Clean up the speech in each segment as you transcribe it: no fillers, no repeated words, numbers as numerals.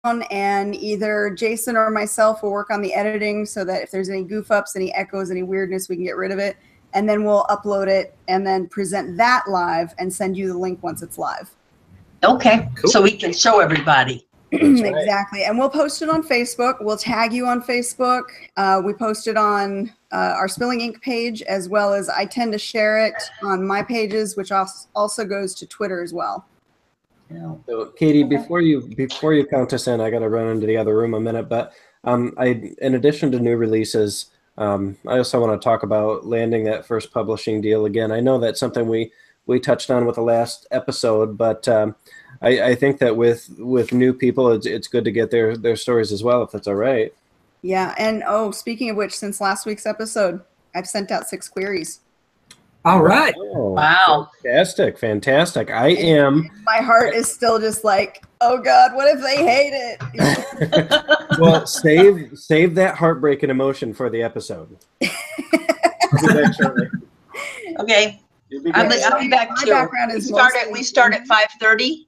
and either Jason or myself will work on the editing so that if there's any goof ups, any echoes, any weirdness, we can get rid of it. And then we'll upload it and then present that live and send you the link once it's live. Okay, cool. So we can show everybody. Exactly. And we'll post it on Facebook. We'll tag you on Facebook. We post it on our Spilling Ink page, as well as I tend to share it on my pages, which also goes to Twitter as well. So Katie, before you count us in, I got to run into the other room a minute, but in addition to new releases, I also want to talk about landing that first publishing deal again. I know that's something we touched on with the last episode, but I think that with new people, it's good to get their stories as well, if that's all right. Yeah, and speaking of which, since last week's episode, I've sent out 6 queries. All right. Oh, wow. Fantastic. My heart is still just like, oh God, what if they hate it? Well, save that heartbreaking emotion for the episode. I'll be back shortly. Okay. I'll be back too. We start at 5:30.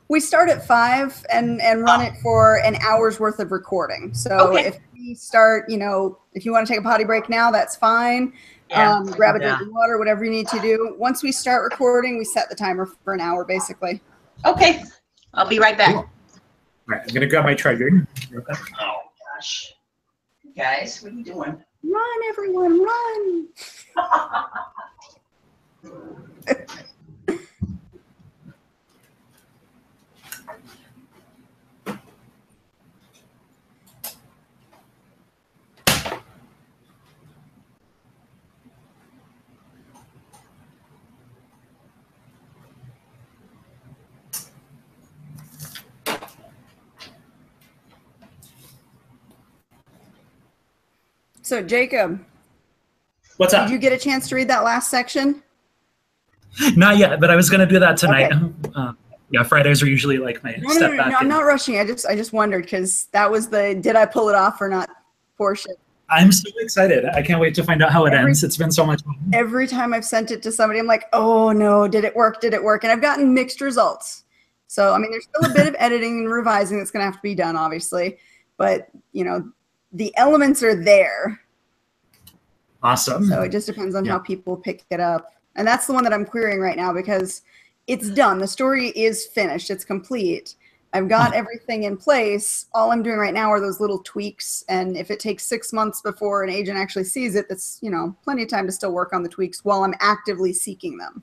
We start at 5 and run it for an hour's worth of recording. So if we start, if you want to take a potty break now, that's fine. Yeah. Grab a drink of water, whatever you need to do. Once we start recording, we set the timer for an hour, basically. Okay. I'll be right back. Cool. All right, I'm going to grab my charger. Oh, gosh. Guys, what are you doing? Run, everyone, run. So, Jacob. What's up? Did you get a chance to read that last section? Not yet, but I was going to do that tonight. Okay. Yeah, Fridays are usually like my step back. No, I'm not rushing. I just wondered because that was the did I pull it off or not portion. I'm so excited. I can't wait to find out how it ends. It's been so much fun. Every time I've sent it to somebody, I'm like, oh no, did it work? Did it work? And I've gotten mixed results. So, I mean, there's still a bit of editing and revising that's going to have to be done, obviously. But, the elements are there. Awesome. So it just depends on how people pick it up. And that's the one that I'm querying right now because it's done. The story is finished. It's complete. I've got everything in place. All I'm doing right now are those little tweaks. And if it takes 6 months before an agent actually sees it, that's, plenty of time to still work on the tweaks while I'm actively seeking them.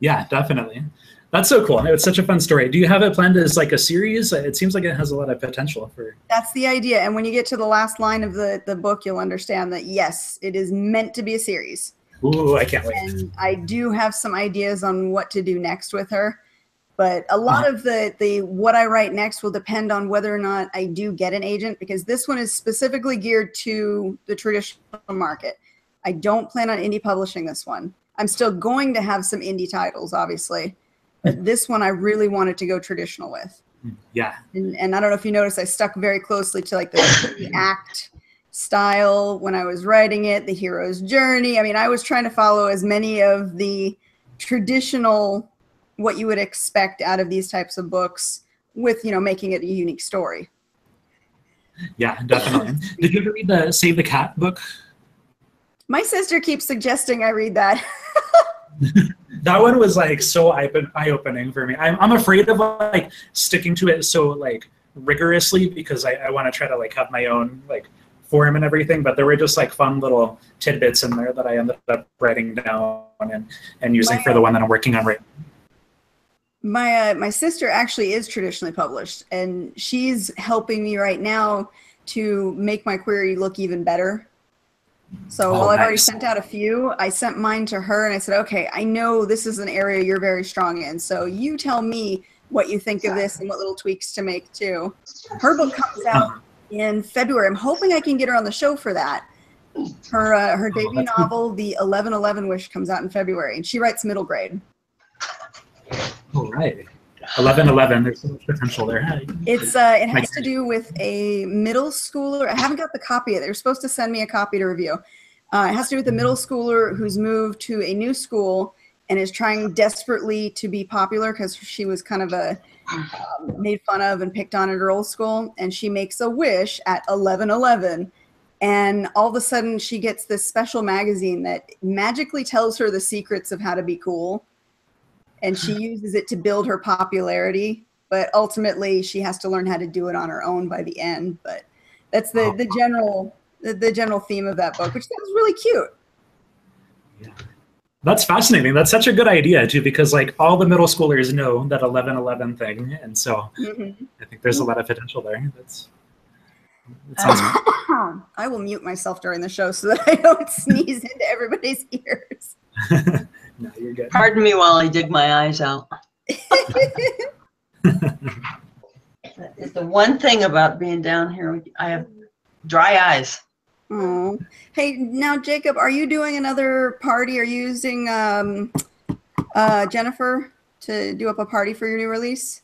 Yeah, definitely. That's so cool. It's such a fun story. Do you have it planned as like a series? It seems like it has a lot of potential for. That's the idea. And when you get to the last line of the book, you'll understand that, yes, it is meant to be a series. Ooh, I can't wait. And I do have some ideas on what to do next with her. But a lot of the what I write next will depend on whether or not I do get an agent, because this one is specifically geared to the traditional market. I don't plan on indie publishing this one. I'm still going to have some indie titles, obviously. But this one I really wanted to go traditional with. Yeah. And I don't know if you noticed, I stuck very closely to like the act style when I was writing it, the hero's journey. I mean, I was trying to follow as many of the traditional, what you would expect out of these types of books with, making it a unique story. Yeah, definitely. Did you ever read the Save the Cat book? My sister keeps suggesting I read that. That one was like so eye-opening for me. I'm afraid of like sticking to it so like rigorously because I want to try to like have my own like form and everything. But there were just like fun little tidbits in there that I ended up writing down and using for the one that I'm working on right now. My sister actually is traditionally published, and she's helping me right now to make my query look even better. So while I've already sent out a few, I sent mine to her and I said, okay, I know this is an area you're very strong in. So you tell me what you think of this and what little tweaks to make too. Her book comes out in February. I'm hoping I can get her on the show for that. Her debut novel, The 1111 Wish, comes out in February, and she writes middle grade. All right. 1111, there's so much potential there. It has to do with a middle schooler. I haven't got the copy yet. They were supposed to send me a copy to review. It has to do with a middle schooler who's moved to a new school, and is trying desperately to be popular because she was kind of a made fun of and picked on at her old school. And she makes a wish at 11:11. And all of a sudden she gets this special magazine that magically tells her the secrets of how to be cool. And she uses it to build her popularity. But ultimately she has to learn how to do it on her own by the end. But that's the general theme of that book, which sounds really cute. Yeah. That's fascinating. That's such a good idea too, because like all the middle schoolers know that 11:11 thing, and so I think there's a lot of potential there. I will mute myself during the show so that I don't sneeze into everybody's ears. No, you're good. Pardon me while I dig my eyes out. That is the one thing about being down here. I have dry eyes. Oh, hey, now Jacob, are you doing another party? Are you using Jennifer to do up a party for your new release?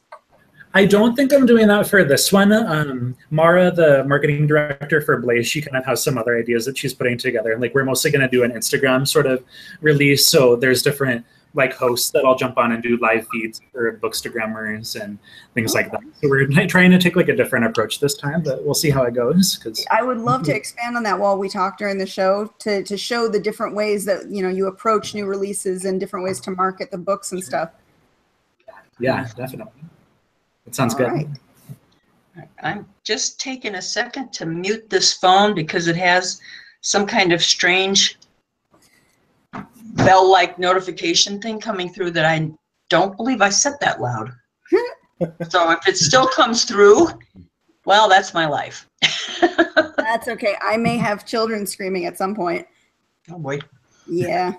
I don't think I'm doing that for this one. Mara, the marketing director for Blaze, she kind of has some other ideas that she's putting together. Like we're mostly going to do an Instagram sort of release. So there's different like hosts that I'll jump on and do live feeds for Bookstagrammers and things like that. So we're trying to take like a different approach this time, but we'll see how it goes. Because I would love to expand on that while we talk during the show to show the different ways that you approach new releases and different ways to market the books and stuff. Yeah, definitely. It sounds good. Right. I'm just taking a second to mute this phone because it has some kind of strange bell-like notification thing coming through that I don't believe I set that loud. So if it still comes through, well, that's my life. That's okay. I may have children screaming at some point. Oh boy. Yeah.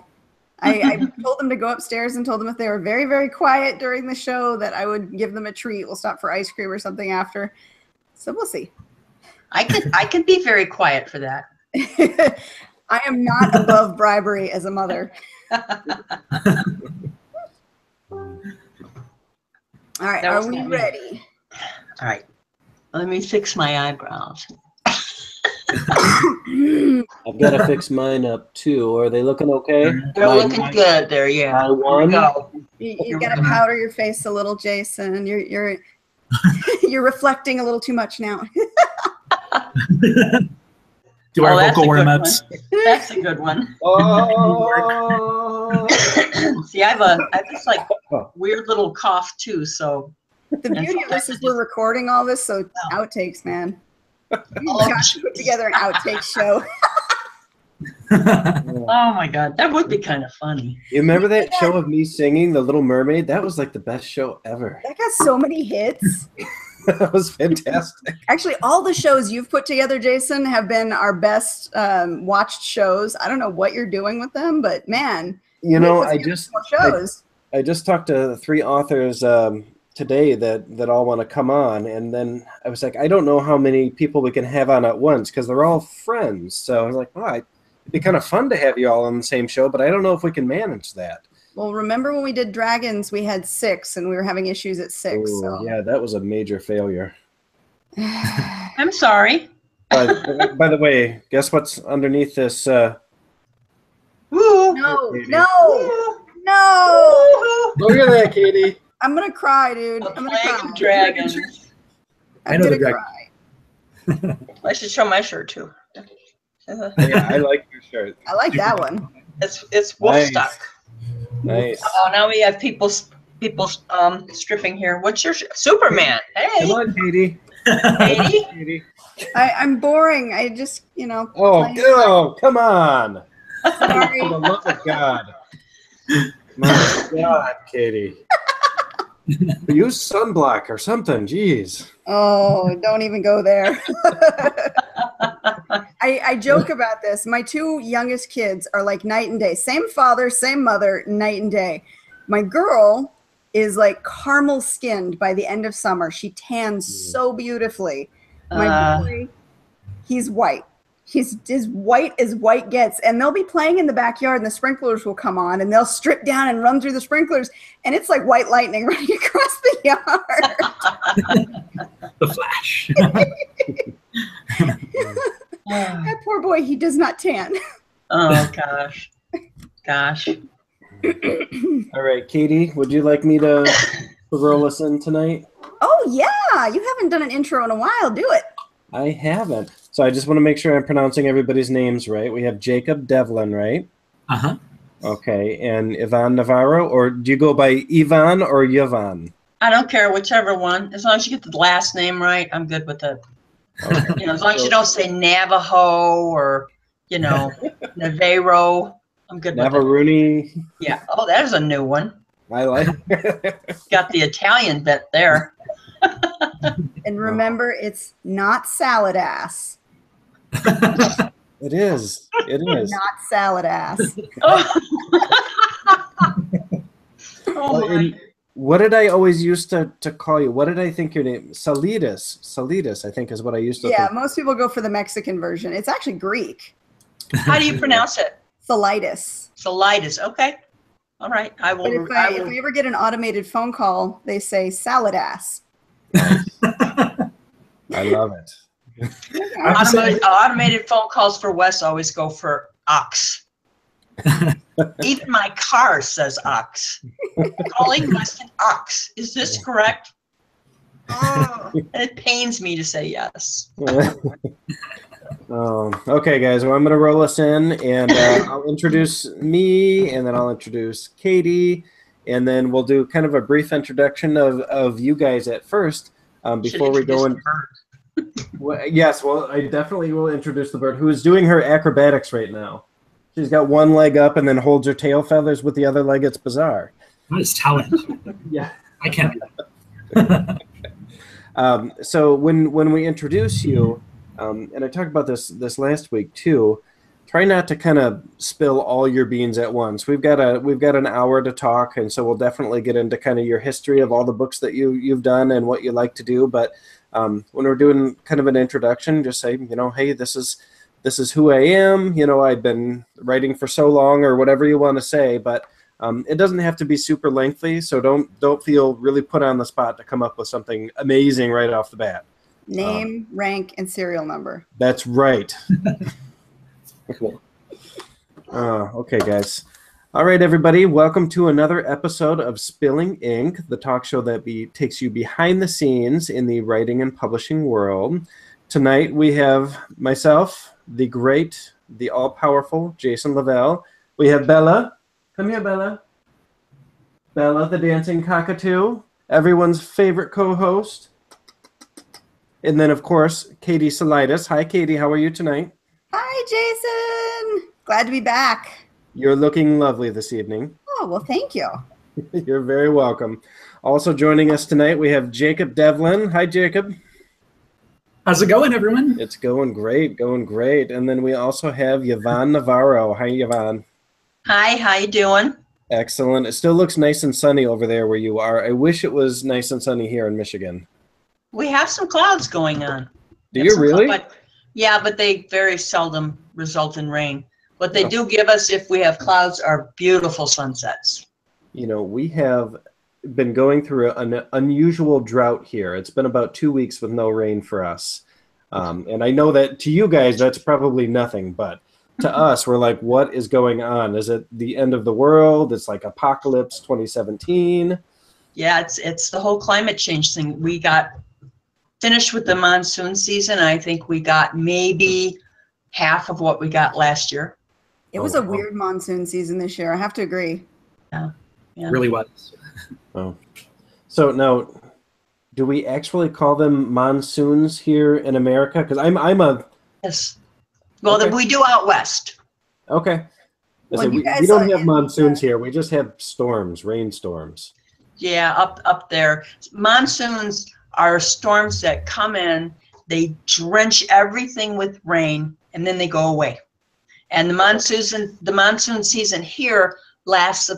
I told them to go upstairs and told them if they were very, very quiet during the show that I would give them a treat. We'll stop for ice cream or something after. So we'll see. I could be very quiet for that. I am not above bribery as a mother. All right, are we ready? All right. Let me fix my eyebrows. I've got to fix mine up too. Are they looking okay? They're looking good there, yeah. I won. You got to powder your face a little, Jason. You're you're reflecting a little too much now. Do our vocal warm-ups. That's a good one. Oh. See, I have this like weird little cough too, so. The beauty of this is we're recording all this, so outtakes, man. You got to put together an outtake show. Oh my God, that would be kind of funny. You remember that show of me singing The Little Mermaid? That was like the best show ever. That got so many hits. That was fantastic. Actually, all the shows you've put together, Jason, have been our best watched shows. I don't know what you're doing with them, but man, I just talked to 3 authors today that all want to come on, and then I was like, I don't know how many people we can have on at once because they're all friends. So I was like, it'd be kind of fun to have you all on the same show, but I don't know if we can manage that. Well, remember when we did Dragons, we had 6, and we were having issues at 6. Ooh, so. Yeah, that was a major failure. I'm sorry. By the way, guess what's underneath this? Woo. No. Look at that, Katie. I'm gonna cry, dude. I'm gonna cry. Dragons. I know the dragon. Cry. I should show my shirt too. Yeah, I like your shirt. I like that one. It's wolf stuck. Nice. Oh, now we have people stripping here. What's your Superman? Hey. Come on, Katie. Katie. I'm boring. I just, Oh, come on. Sorry. For the love of God. My God, Katie. Use sunblock or something. Jeez. Oh, don't even go there. I joke about this. My 2 youngest kids are like night and day. Same father, same mother, night and day. My girl is like caramel skinned by the end of summer. She tans so beautifully. My boy, he's white. He's as white as white gets. And they'll be playing in the backyard and the sprinklers will come on and they'll strip down and run through the sprinklers. And it's like white lightning running across the yard. The Flash. That poor boy, he does not tan. Oh, gosh. All right, Katie, would you like me to roll us in tonight? Oh, yeah. You haven't done an intro in a while. Do it. I haven't. So I just want to make sure I'm pronouncing everybody's names right. We have Jacob Devlin, right? Uh-huh. Okay, and Ivan Navarro, or do you go by Ivan or Yvonne? I don't care, whichever one. As long as you get the last name right, I'm good with it. Okay. You know, as long as you don't say Navajo or, you know, Navarro, I'm good with it. Navaruni. Yeah. Oh, there's a new one. I like. Got the Italian bit there. And remember, it's not salad ass. It is. It is. Not salad ass. Oh, Well, my. and what did I always used to call you? What did I think your name? Salidas. Salidas, I think, is what I used to Yeah, think. most people go for the Mexican version. It's actually Greek. How do you pronounce it? Salitis. Salitis. Okay. All right. I will. But if I ever get an automated phone call, they say salad ass. I love it. Automated phone calls for Wes always go for ox. Even my car says ox. Calling Weston ox. Is this correct? Oh, and it pains me to say yes. Okay, guys. Well, I'm going to roll us in, and I'll introduce me, and then I'll introduce Katie, and then we'll do kind of a brief introduction of you guys at first before we go in. Well, yes, well, I definitely will introduce the bird who is doing her acrobatics right now. She's got one leg up and then holds her tail feathers with the other leg. It's bizarre. That is talent. Yeah. I can't do that. So when we introduce you, and I talked about this last week too, try not to kind of spill all your beans at once. We've got an hour to talk, and so we'll definitely get into kind of your history of all the books that you've done and what you like to do. But when we're doing kind of an introduction, just say, you know, hey, this is who I am. You know, I've been writing for so long, or whatever you want to say. But it doesn't have to be super lengthy, so don't feel really put on the spot to come up with something amazing right off the bat. Name, rank, and serial number. That's right. Cool. Okay, guys. All right, everybody. Welcome to another episode of Spilling Ink, the talk show that takes you behind the scenes in the writing and publishing world. Tonight we have myself, the great, the all-powerful Jason Lavelle. We have Bella. Come here, Bella. Bella, the dancing cockatoo, everyone's favorite co-host. And then, of course, Katie Salidas. Hi, Katie. How are you tonight? Hi, Jason. Glad to be back. You're looking lovely this evening. Oh, well, thank you. You're very welcome. Also joining us tonight, we have Jacob Devlin. Hi, Jacob. How's it going, everyone? It's going great, going great. And then we also have Yvonne Navarro. Hi, Yvonne. Hi, how you doing? Excellent. It still looks nice and sunny over there where you are. I wish it was nice and sunny here in Michigan. We have some clouds going on. Do you really? Yeah, but they very seldom result in rain. What they do give us, if we have clouds, are beautiful sunsets. You know, we have been going through an unusual drought here. It's been about 2 weeks with no rain for us. And I know that to you guys, that's probably nothing, but to us, we're like, what is going on? Is it the end of the world? It's like apocalypse 2017. Yeah, it's the whole climate change thing. We got finished with the monsoon season. I think we got maybe half of what we got last year. It was a weird monsoon season this year. I have to agree. Yeah. It really was. Oh, so now, do we actually call them monsoons here in America? Because I'm a Yes. Well, Okay. we do out west. okay. Well, So you we guys don't are have monsoons here. We just have storms, rainstorms. Yeah, up there. Monsoons are storms that come in, they drench everything with rain, and then they go away. And the monsoon season here lasts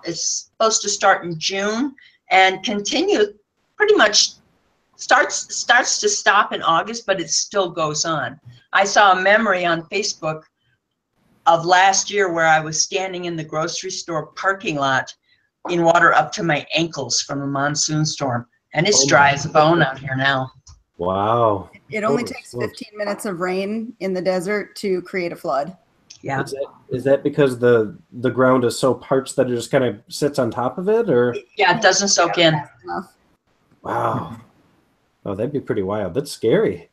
it's supposed to start in June and continue pretty much starts to stop in August, but it still goes on. I saw a memory on Facebook of last year where I was standing in the grocery store parking lot in water up to my ankles from a monsoon storm. And it's dry as a bone out here now. Wow. It only Holy takes smokes. 15 minutes of rain in the desert to create a flood. Yeah. Is that because the ground is so parched that it just kind of sits on top of it, or? Yeah, it doesn't soak in. Enough. Wow. Oh, that'd be pretty wild. That's scary.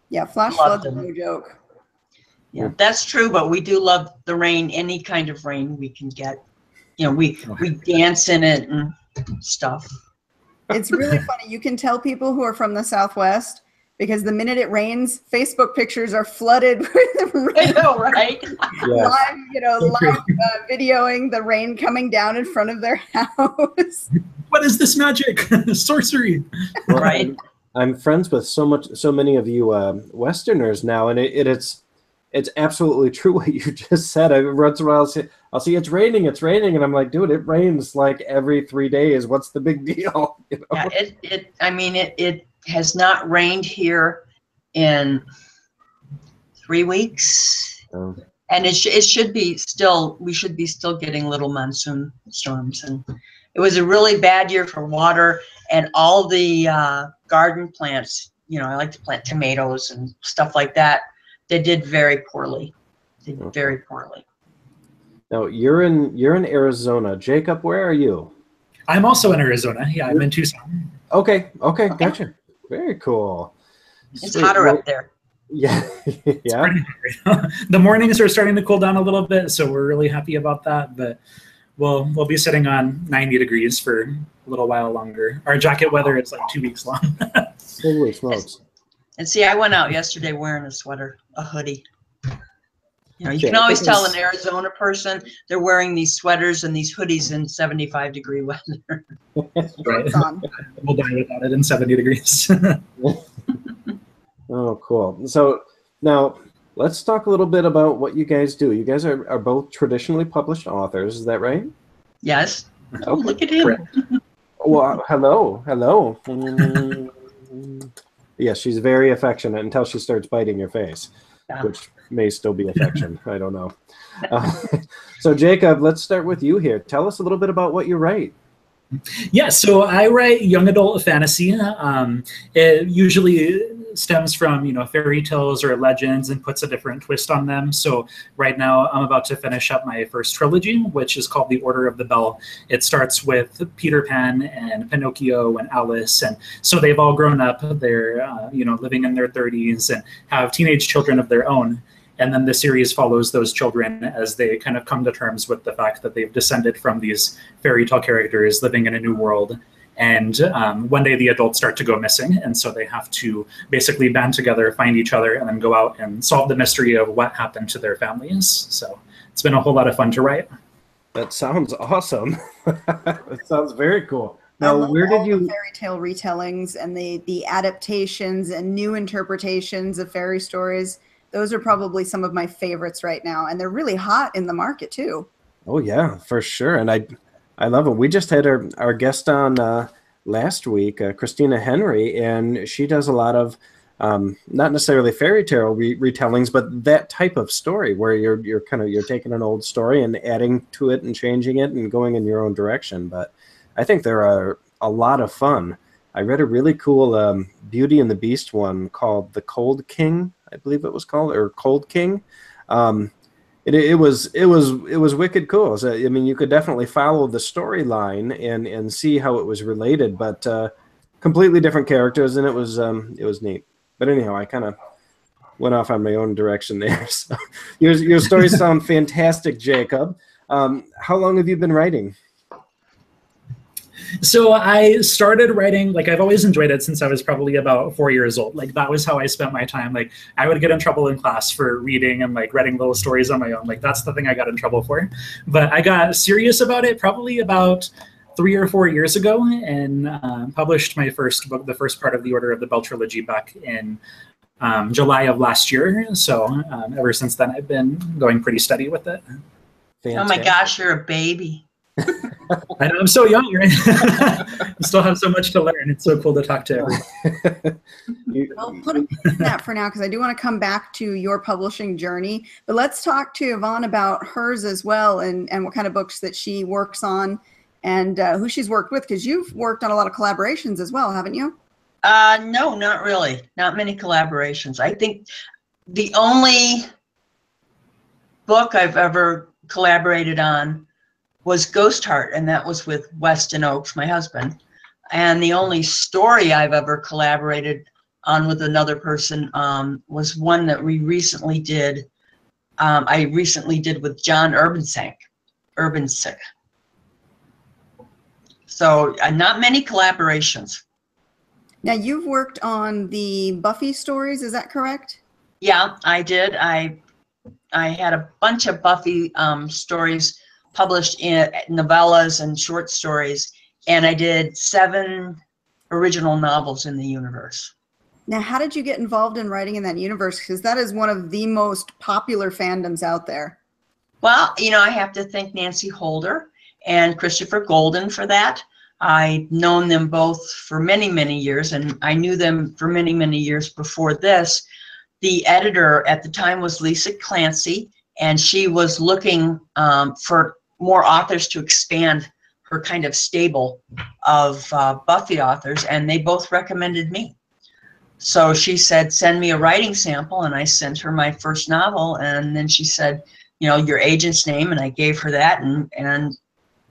Yeah, flash Love floods are them. no joke. Yeah, that's true, but we do love the rain, any kind of rain we can get. You know, we dance in it and stuff. It's really funny. You can tell people who are from the Southwest because the minute it rains, Facebook pictures are flooded with I rain. know, right? Yes. Live videoing the rain coming down in front of their house. What is this magic? Sorcery. Well, Right. I'm friends with so many of you Westerners now, and it's absolutely true what you just said. I once in a while I'll see it's raining, and I'm like, dude, it rains like every 3 days. What's the big deal? You know? Yeah, it has not rained here in 3 weeks. Oh. And it should be still, we should be still getting little monsoon storms. And it was a really bad year for water, and all the garden plants, I like to plant tomatoes and stuff like that. They did very poorly. Very poorly. Now you're in Arizona. Jacob, where are you? I'm also in Arizona. Yeah, I'm in Tucson. Okay, gotcha. Very cool. It's Sweet. hotter Well, up there. Yeah, yeah. The mornings are starting to cool down a little bit, so we're really happy about that. But we'll be sitting on 90 degrees for a little while longer. Our jacket weather is like 2 weeks long. Holy smokes. And see, I went out yesterday wearing a sweater, a hoodie. You Yeah, can always tell because- an Arizona person they're wearing these sweaters and these hoodies in 75-degree weather. Shorts on. We'll die without it in 70 degrees. Oh, cool. So now let's talk a little bit about what you guys do. You guys are both traditionally published authors. Is that right? Yes. Oh, Okay. look at him. Correct. Well, hello. Yes, she's very affectionate until she starts biting your face, Yeah. which may still be affection. I don't know. So Jacob, let's start with you here. Tell us a little bit about what you write. Yeah, so I write young adult fantasy. It usually stems from fairy tales or legends and puts a different twist on them. So right now I'm about to finish up my first trilogy, which is called The Order of the Bell. It starts with Peter Pan and Pinocchio and Alice, and so they've all grown up. They're living in their 30s and have teenage children of their own. And then the series follows those children as they kind of come to terms with the fact that they've descended from these fairy tale characters living in a new world. And one day the adults start to go missing. And so they have to basically band together, find each other, and then go out and solve the mystery of what happened to their families. So it's been a whole lot of fun to write. That sounds awesome. That sounds very cool. I Now, love where all did the you? fairy tale retellings and the adaptations and new interpretations of fairy stories? Those are probably some of my favorites right now, and they're really hot in the market too. Oh yeah, for sure. And I love it. We just had our guest on last week, Christina Henry, and she does a lot of not necessarily fairy tale retellings, but that type of story where you're taking an old story and adding to it and changing it and going in your own direction. But I think they're a lot of fun. I read a really cool Beauty and the Beast one called The Cold King, I believe it was called, or Cold King. It was wicked cool. So, I mean, you could definitely follow the storyline and see how it was related, but completely different characters, and it was neat. But anyhow, I kind of went off on my own direction there. So your stories sound fantastic, Jacob. How long have you been writing? So I started writing, I've always enjoyed it since I was probably about 4 years old. That was how I spent my time. I would get in trouble in class for reading and writing little stories on my own. That's the thing I got in trouble for. But I got serious about it probably about 3 or 4 years ago and published my first book, the first part of the Order of the Bell trilogy, back in July of last year. So ever since then, I've been going pretty steady with it. Fantastic. Oh my gosh, you're a baby. I know, I'm so young, right? I still have so much to learn. It's so cool to talk to everyone. Well, put a pin in that for now because I do want to come back to your publishing journey. But let's talk to Yvonne about hers as well and what kind of books that she works on and who she's worked with, because you've worked on a lot of collaborations as well, haven't you? No, not really. Not many collaborations. I think the only book I've ever collaborated on was Ghost Heart, and that was with Weston Oakes, my husband. And the only story I've ever collaborated on with another person was one that we recently did. I recently did with John Urbansick. So not many collaborations. Now you've worked on the Buffy stories, is that correct? Yeah, I did. I had a bunch of Buffy stories published in novellas and short stories, and I did 7 original novels in the universe. Now, how did you get involved in writing in that universe? Because that is one of the most popular fandoms out there. Well, you know, I have to thank Nancy Holder and Christopher Golden for that. I've known them both for many, many years, and I knew them for many, many years before this. The editor at the time was Lisa Clancy, and she was looking for more authors to expand her kind of stable of Buffy authors, and they both recommended me. So she said, send me a writing sample, and I sent her my first novel, and then she said, you know, your agent's name, and I gave her that, and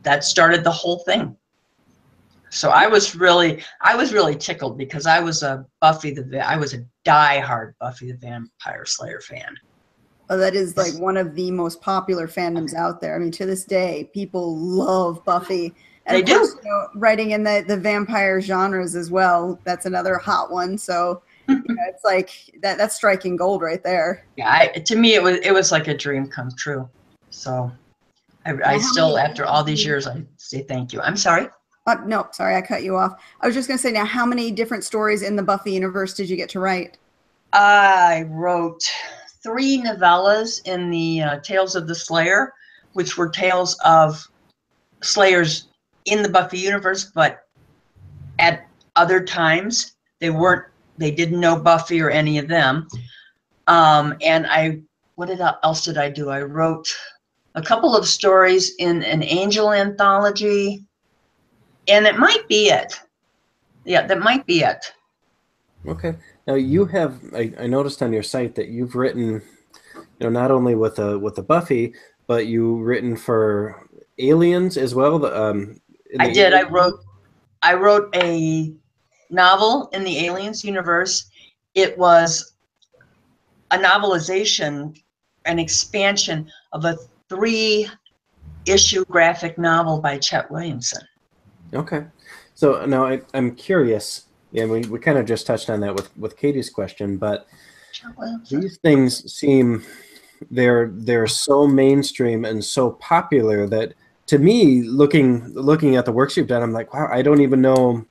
that started the whole thing. So I was really tickled because I was a diehard Buffy the Vampire Slayer fan. Oh, that is like one of the most popular fandoms out there. I mean, to this day, people love Buffy. And They of course, do. you know, writing in the vampire genres as well. That's another hot one. So you know, it's like that's striking gold right there. Yeah, to me it was like a dream come true. So I still, after all these years, I say thank you. I'm sorry. No, sorry, I cut you off. I was just going to say, now, how many different stories in the Buffy universe did you get to write? I wrote 3 novellas in the Tales of the Slayer, which were tales of Slayers in the Buffy universe, but at other times they didn't know Buffy or any of them. And what else did I do? I wrote a couple of stories in an Angel anthology. And it might be it. Yeah, that might be it. Okay. Now you have, I noticed on your site that you've written, you know, not only with the Buffy, but you've written for Aliens as well. I did. I wrote a novel in the Aliens universe. It was a novelization, an expansion of a 3-issue graphic novel by Chet Williamson. Okay. So now I'm curious, and we kind of just touched on that with Katie's question, but these things seem, they're so mainstream and so popular that, to me, looking at the works you've done, I'm like, wow, I don't even know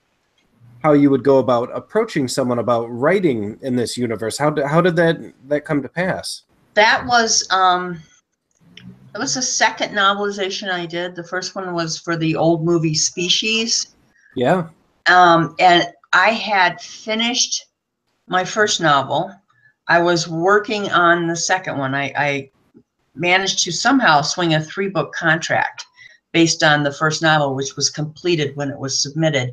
how you would go about approaching someone about writing in this universe. How did that come to pass? That was the second novelization I did. The first one was for the old movie Species. Yeah. And I had finished my first novel. I was working on the second one. I managed to somehow swing a 3-book contract based on the first novel, which was completed when it was submitted.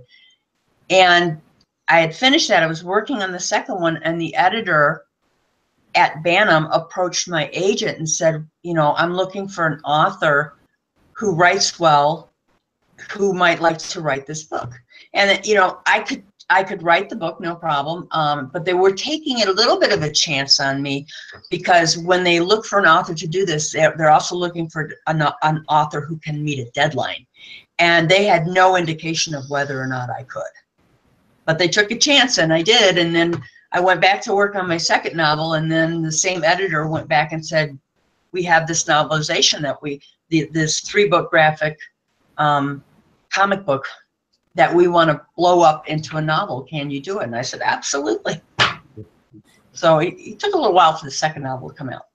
And I had finished that. I was working on the second one, and the editor at Bantam approached my agent and said, you know, I'm looking for an author who writes well, who might like to write this book. And, you know, I could write the book, no problem. But they were taking a little bit of a chance on me, because when they look for an author to do this, they're also looking for an author who can meet a deadline. And they had no indication of whether or not I could. But they took a chance, and I did. And then I went back to work on my second novel, and then the same editor went back and said, we have this novelization that this 3-book graphic comic book that we want to blow up into a novel. Can you do it? And I said, absolutely. So it took a little while for the second novel to come out.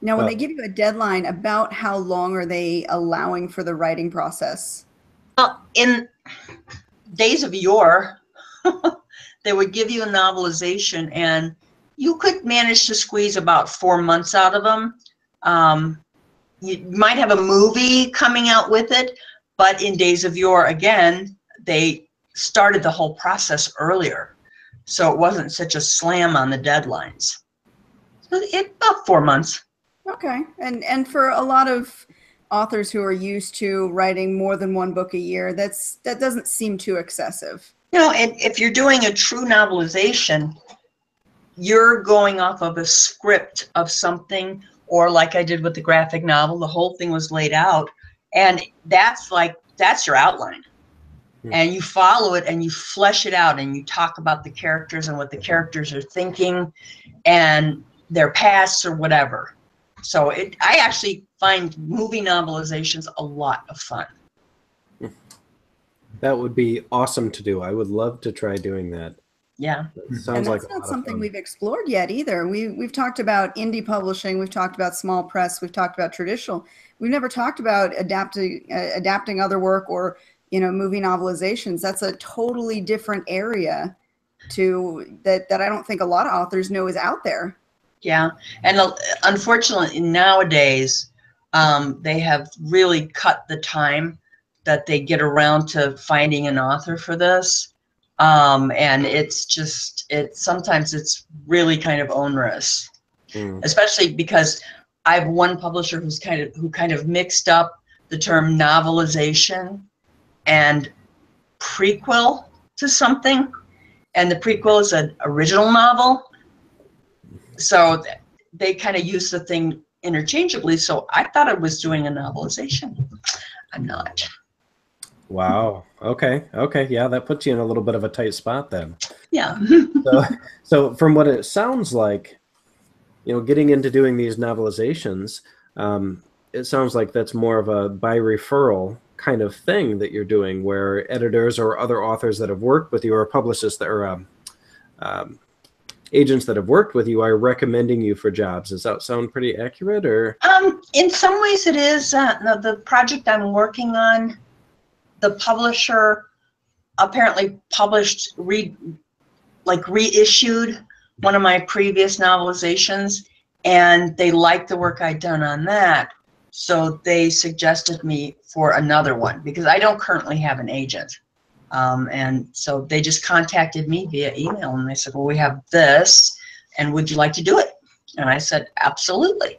Now, when they give you a deadline, about how long are they allowing for the writing process? In days of yore, they would give you a novelization, and you could manage to squeeze about 4 months out of them. You might have a movie coming out with it, but in days of yore, again, they started the whole process earlier. So it wasn't such a slam on the deadlines. About 4 months. Okay. And for a lot of authors who are used to writing more than one book a year, that doesn't seem too excessive. You know, and if you're doing a true novelization, you're going off of a script of something, or like I did with the graphic novel, the whole thing was laid out, and that's your outline. And you follow it and you flesh it out and you talk about the characters and what the characters are thinking and their pasts or whatever. So I actually find movie novelizations a lot of fun. That would be awesome to do. I would love to try doing that. Yeah. Sounds like that's not something we've explored yet either. We've talked about indie publishing, we've talked about small press, we've talked about traditional. We've never talked about adapting other work or, you know, movie novelizations. That's a totally different area that I don't think a lot of authors know is out there. Yeah, and unfortunately nowadays they have really cut the time that they get around to finding an author for this, and sometimes it's really kind of onerous, especially because I have one publisher who kind of mixed up the term novelization and prequel to something, and the prequel is an original novel. So they kind of use the thing interchangeably. So I thought I was doing a novelization. I'm not. Wow. Okay. Yeah, that puts you in a little bit of a tight spot then. Yeah. So from what it sounds like, you know, getting into doing these novelizations, it sounds like that's more of a by referral kind of thing that you're doing, where editors or other authors that have worked with you, or publicists that are agents that have worked with you, are recommending you for jobs. Does that sound pretty accurate? Or in some ways it is. The project I'm working on, the publisher apparently reissued one of my previous novelizations, and they liked the work I'd done on that, so they suggested me for another one, because I don't currently have an agent. And so they just contacted me via email, and they said, well, we have this, and would you like to do it? And I said, absolutely.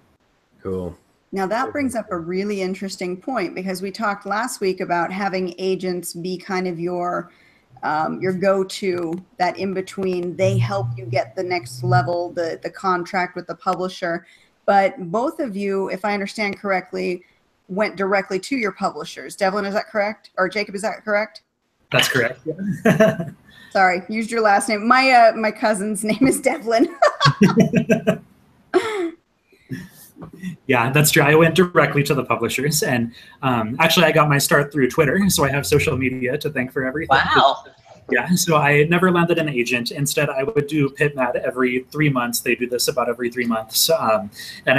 Cool. Now that brings up a really interesting point, because we talked last week about having agents be kind of your go-to, that in between. They help you get the next level, the contract with the publisher. But both of you, if I understand correctly, went directly to your publishers. Devlin, is that correct? Or Jacob, is that correct? That's correct. Sorry, used your last name. My cousin's name is Devlin. Yeah, that's true. I went directly to the publishers, and actually I got my start through Twitter, so I have social media to thank for everything. Wow. Yeah, so I never landed an agent. Instead, I would do PitMad every 3 months. They do this about every 3 months. And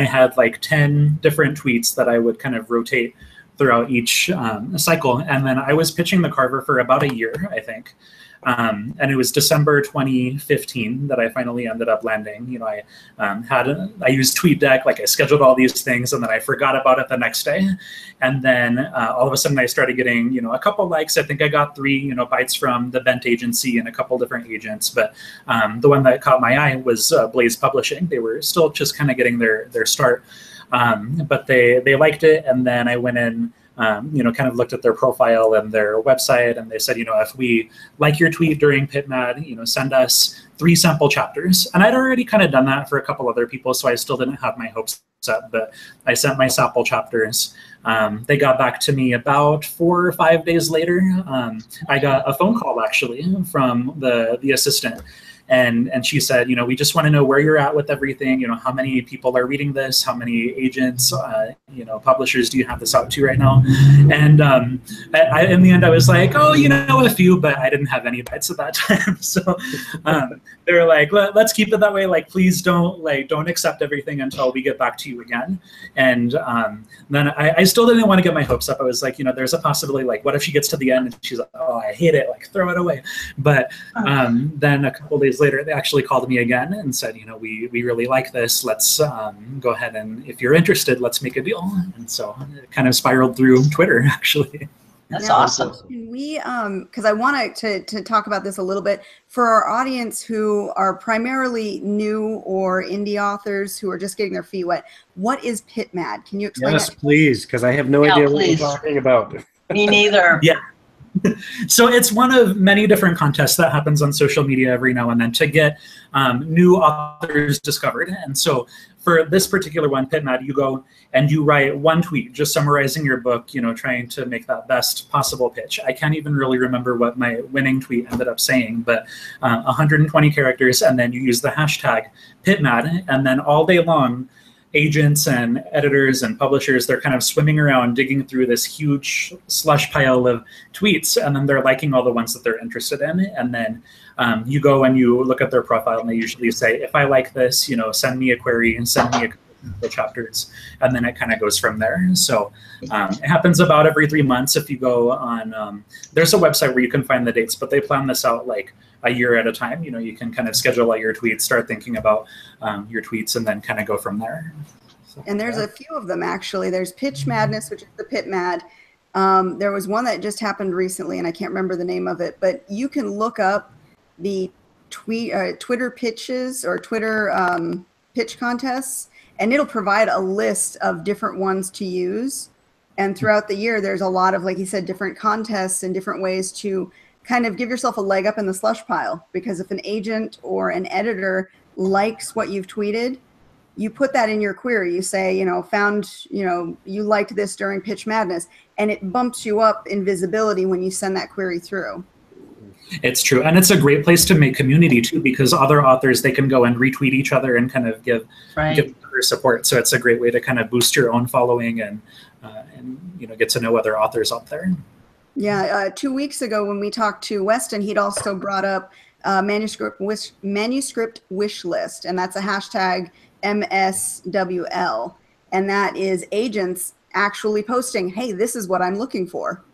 I had like 10 different tweets that I would kind of rotate throughout each cycle. And then I was pitching the Carver for about a year, I think. And it was December 2015 that I finally ended up landing. You know, I used TweetDeck, like I scheduled all these things, and then I forgot about it the next day. And then all of a sudden I started getting, you know, a couple likes. I think I got 3, you know, bites from the Bent agency and a couple different agents. But the one that caught my eye was Blaze Publishing. They were still just kind of getting their start. But they liked it. And then I went in, you know, kind of looked at their profile and their website, and they said, you know, if we like your tweet during PitMad, you know, send us 3 sample chapters. And I'd already kind of done that for a couple other people, so I still didn't have my hopes up, but I sent my sample chapters. They got back to me about 4 or 5 days later. I got a phone call actually from the assistant. And she said, you know, we just want to know where you're at with everything. You know, how many people are reading this? How many agents, you know, publishers do you have this out to right now? And in the end, I was like, oh, you know, a few, but I didn't have any bites at that time. So they were like, let's keep it that way. Like, please don't accept everything until we get back to you again. And then I still didn't want to get my hopes up. I was like, you know, there's a possibility, like, what if she gets to the end and she's like, oh, I hate it, like, throw it away. But then a couple days later, they actually called me again and said, you know, we really like this. Let's go ahead, and if you're interested, let's make a deal. And so it kind of spiraled through Twitter, actually. That's Now, awesome. Can we, because I want to talk about this a little bit for our audience who are primarily new or indie authors who are just getting their feet wet. What is PitMad? Can you explain Yes, that? please, because I have no Yeah, idea please. what we're talking about. Me neither. Yeah. So it's one of many different contests that happens on social media every now and then to get new authors discovered. And so for this particular one, PitMad, you go and you write one tweet just summarizing your book, you know, trying to make that best possible pitch. I can't even really remember what my winning tweet ended up saying, but 120 characters, and then you use the hashtag PitMad, and then all day long, agents and editors and publishers, they're kind of swimming around digging through this huge slush pile of tweets, and then they're liking all the ones that they're interested in. And then you go and you look at their profile, and they usually say, if I like this, you know, send me a query and send me the chapters, and then it kind of goes from there. So it happens about every 3 months. If you go on, there's a website where you can find the dates, but they plan this out like a year at a time. You know, you can kind of schedule out your tweets, start thinking about your tweets, and then kind of go from there. So, And there's a few of them, actually. There's Pitch Madness, which is the PitMad. There was one that just happened recently, and I can't remember the name of it, but you can look up the Twitter pitches or Twitter pitch contests, and it'll provide a list of different ones to use. And throughout the year, there's a lot of, like you said, different contests and different ways to kind of give yourself a leg up in the slush pile. Because if an agent or an editor likes what you've tweeted, you put that in your query. You say, you know, you liked this during Pitch Madness, and it bumps you up in visibility when you send that query through. it's true. And it's a great place to make community too, because other authors, they can go and retweet each other and kind of give their support. So it's a great way to kind of boost your own following and you know, get to know other authors out there. Yeah, 2 weeks ago when we talked to Weston, he'd also brought up manuscript wish list, and that's a hashtag MSWL, and that is agents actually posting, hey, this is what I'm looking for.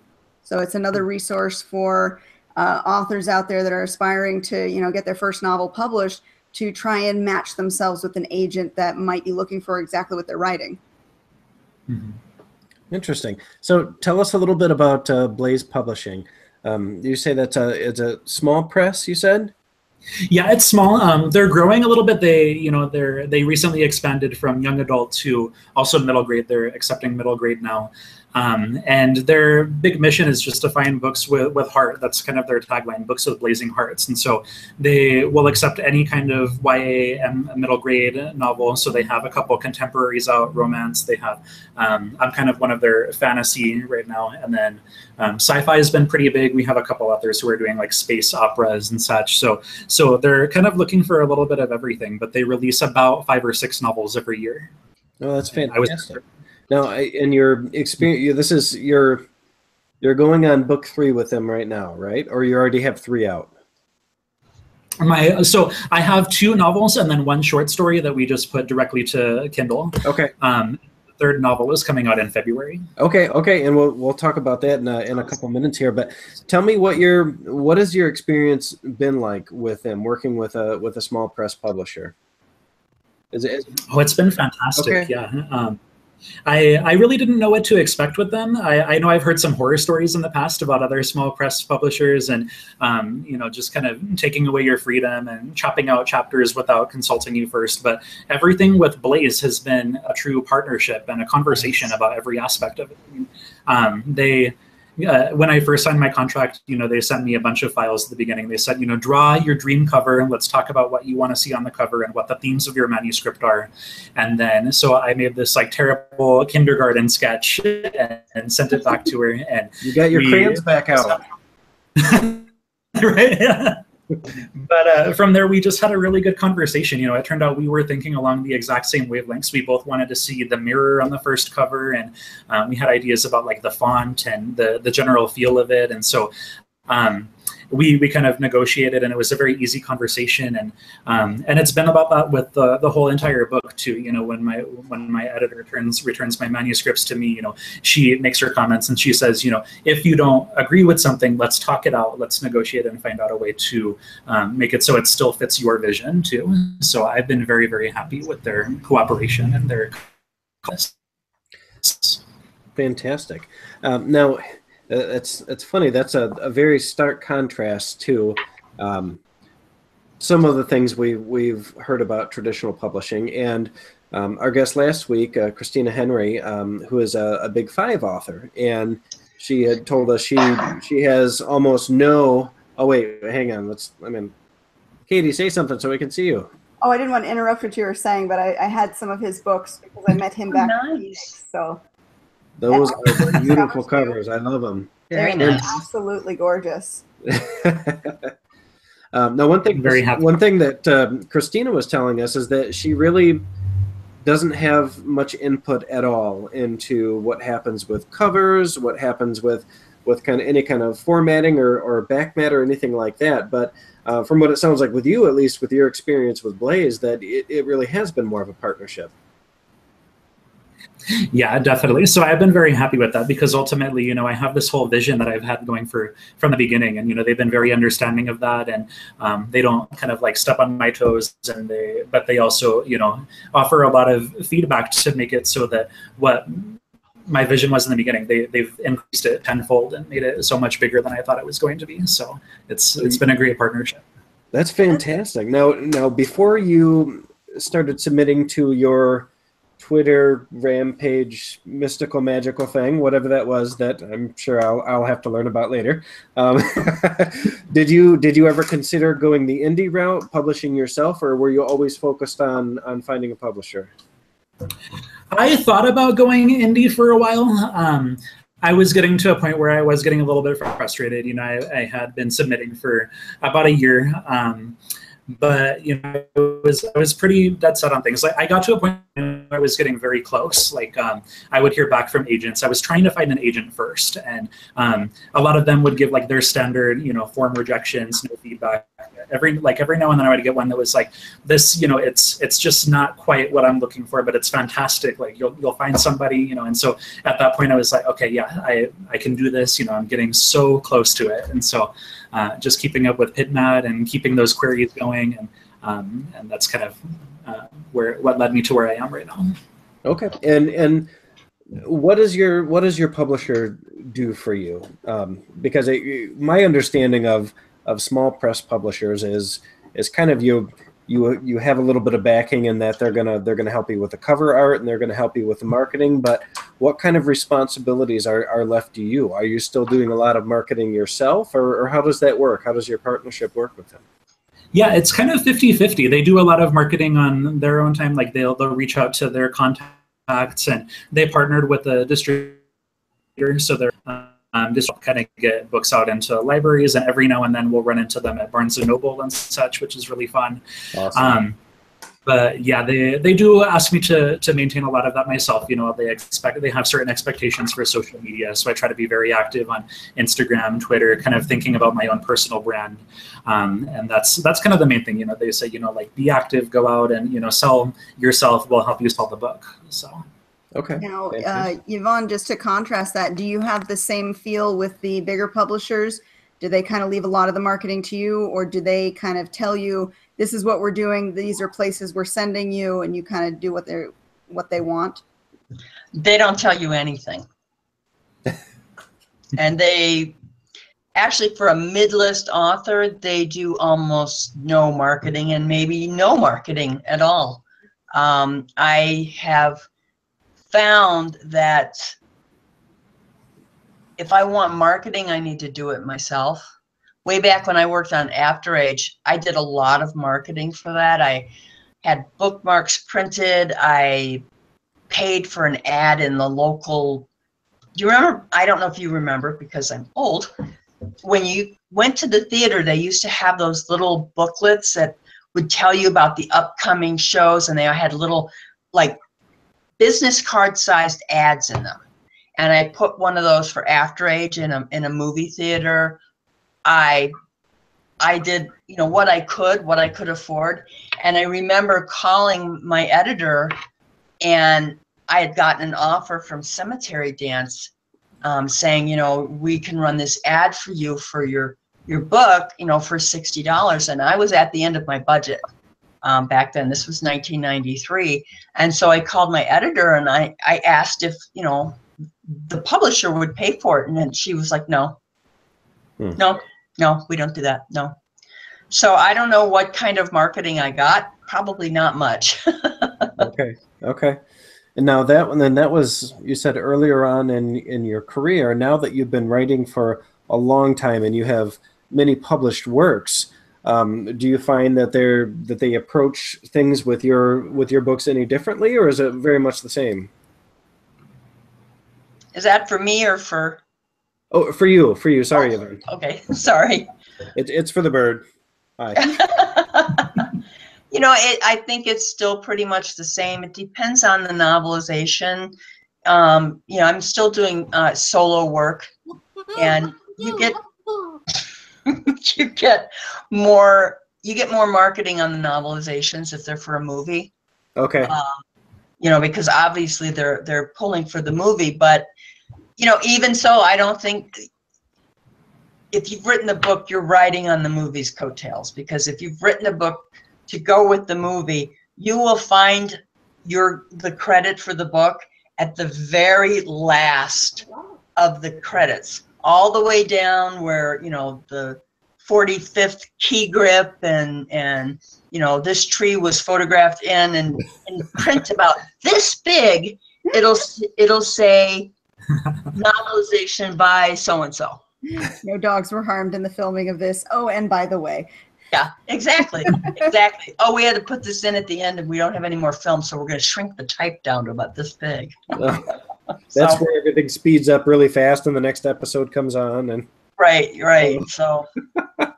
So it's another resource for authors out there that are aspiring to, you know, get their first novel published, to try and match themselves with an agent that might be looking for exactly what they're writing. Mm-hmm. Interesting. So tell us a little bit about Blaze Publishing. You say that it's a small press, you said? Yeah, it's small. They're growing a little bit. They recently expanded from young adult to also middle grade. They're accepting middle grade now. And their big mission is just to find books with heart. That's kind of their tagline, books with blazing hearts. And so they will accept any kind of YA and middle grade novel. So they have a couple contemporaries out, romance. They have, I'm kind of one of their fantasy right now. And then sci-fi has been pretty big. We have a couple others who are doing like space operas and such. So they're kind of looking for a little bit of everything, but they release about 5 or 6 novels every year. Oh, that's fantastic. Now, in your experience, you're going on book 3 with them right now, right? Or you already have 3 out? So I have 2 novels and then 1 short story that we just put directly to Kindle. Okay. The 3rd novel is coming out in February. Okay, and we'll talk about that in a couple minutes here. But tell me what has your experience been like with them working with a small press publisher? It's been fantastic. Okay. Yeah. I really didn't know what to expect with them. I know I've heard some horror stories in the past about other small press publishers and, just kind of taking away your freedom and chopping out chapters without consulting you first. But everything with Blaze has been a true partnership and a conversation about every aspect of it. When I first signed my contract, they sent me a bunch of files at the beginning. They said, draw your dream cover and let's talk about what you want to see on the cover and what the themes of your manuscript are. And then, so I made this like terrible kindergarten sketch and sent it back to her. And you got your crayons back out. Right. Yeah. But from there, we just had a really good conversation. It turned out we were thinking along the exact same wavelengths. We both wanted to see the mirror on the first cover, and we had ideas about like the font and the general feel of it. And so we kind of negotiated, and it was a very easy conversation. And it's been about that with the whole entire book too. When my editor returns my manuscripts to me, she makes her comments and she says, if you don't agree with something, let's talk it out. Let's negotiate and find out a way to make it so it still fits your vision too. So I've been very, very happy with their cooperation and their. Fantastic. Now, It's funny. That's a very stark contrast to some of the things we've heard about traditional publishing. And our guest last week, Christina Henry, who is a Big Five author, and she had told us she has almost no. Oh wait, hang on. Katie, say something so we can see you. Oh, I didn't want to interrupt what you were saying, but I had some of his books because I met him back in Phoenix. So those are beautiful covers. I love them. Very nice. Absolutely gorgeous. Now, one thing that Christina was telling us is that she really doesn't have much input at all into what happens with covers, what happens with kind of any kind of formatting or back matter or anything like that. But from what it sounds like with you, at least with your experience with Blaze, that it really has been more of a partnership. Yeah, definitely. So I've been very happy with that because ultimately, I have this whole vision that I've had going from the beginning, and they've been very understanding of that, and they don't kind of like step on my toes, but they also offer a lot of feedback to make it so that what my vision was in the beginning, they've increased it tenfold and made it so much bigger than I thought it was going to be. So it's been a great partnership. That's fantastic. Now before you started submitting to your Twitter rampage mystical magical thing, whatever that was, that I'm sure I'll have to learn about later. Did you ever consider going the indie route, publishing yourself, or were you always focused on finding a publisher? I thought about going indie for a while. I was getting to a point where I was getting a little bit frustrated. I had been submitting for about a year. But I was pretty dead set on things. Like I got to a point where I was getting very close. Like I would hear back from agents. I was trying to find an agent first, and a lot of them would give like their standard, form rejections, no feedback. Every now and then I would get one that was like this. It's just not quite what I'm looking for, but it's fantastic. Like you'll find somebody, And so at that point I was like, okay, yeah, I can do this. I'm getting so close to it, and so. Just keeping up with PitMat and keeping those queries going, and that's kind of what led me to where I am right now. Okay, and what does your publisher do for you? Because my understanding of small press publishers is kind of you have a little bit of backing in that they're gonna help you with the cover art and they're gonna help you with the marketing, but what kind of responsibilities are left to you? Are you still doing a lot of marketing yourself, or how does that work? How does your partnership work with them? Yeah, it's kind of 50-50. They do a lot of marketing on their own time. Like they'll reach out to their contacts, and they partnered with a distributor, so they're just kind of get books out into libraries, and every now and then we'll run into them at Barnes & Noble and such, which is really fun. Awesome. But yeah, they do ask me to maintain a lot of that myself. They have certain expectations for social media, so I try to be very active on Instagram, Twitter, kind of thinking about my own personal brand, and that's kind of the main thing. They say like be active, go out and sell yourself. Will help you sell the book. So. Okay. Now, Yvonne, just to contrast that, do you have the same feel with the bigger publishers? Do they kind of leave a lot of the marketing to you, or do they kind of tell you, this is what we're doing, these are places we're sending you, and you kind of do what they want? They don't tell you anything. And they actually, for a mid-list author, they do almost no marketing, and maybe no marketing at all. I have found that if I want marketing, I need to do it myself. Way back when I worked on After Age, I did a lot of marketing for that. I had bookmarks printed. I paid for an ad in the local. Do you remember? I don't know if you remember because I'm old. When you went to the theater, they used to have those little booklets that would tell you about the upcoming shows, and they had little like business card sized ads in them. And I put one of those for After Age in a movie theater. I did what I could afford. And I remember calling my editor, and I had gotten an offer from Cemetery Dance saying, we can run this ad for you for your book, for $60. And I was at the end of my budget. Back then, this was 1993. And so I called my editor and I asked if, the publisher would pay for it. And then she was like, no, no, we don't do that. No. So I don't know what kind of marketing I got. Probably not much. Okay. Okay. And now that one, then that was, you said earlier on in your career, now that you've been writing for a long time and you have many published works, do you find that they approach things with your books any differently, or is it very much the same? Is that for me or for? Oh, for you. Sorry, Evan. Okay, sorry. It's for the bird. Hi. You know, I think it's still pretty much the same. It depends on the novelization. You know, I'm still doing solo work, and you get more marketing on the novelizations if they're for a movie. Okay. You know, because obviously they're pulling for the movie, but you know, even so, I don't think if you've written the book, you're riding on the movie's coattails, because if you've written a book to go with the movie, you will find the credit for the book at the very last of the credits, all the way down where, you know, the 45th key grip and you know, this tree was photographed in print about this big, it'll say novelization by so and so. No dogs were harmed in the filming of this. Oh, and by the way. Yeah, exactly. Exactly. Oh, we had to put this in at the end and we don't have any more film, so we're going to shrink the type down to about this big. That's where everything speeds up really fast and the next episode comes on. And Right. So,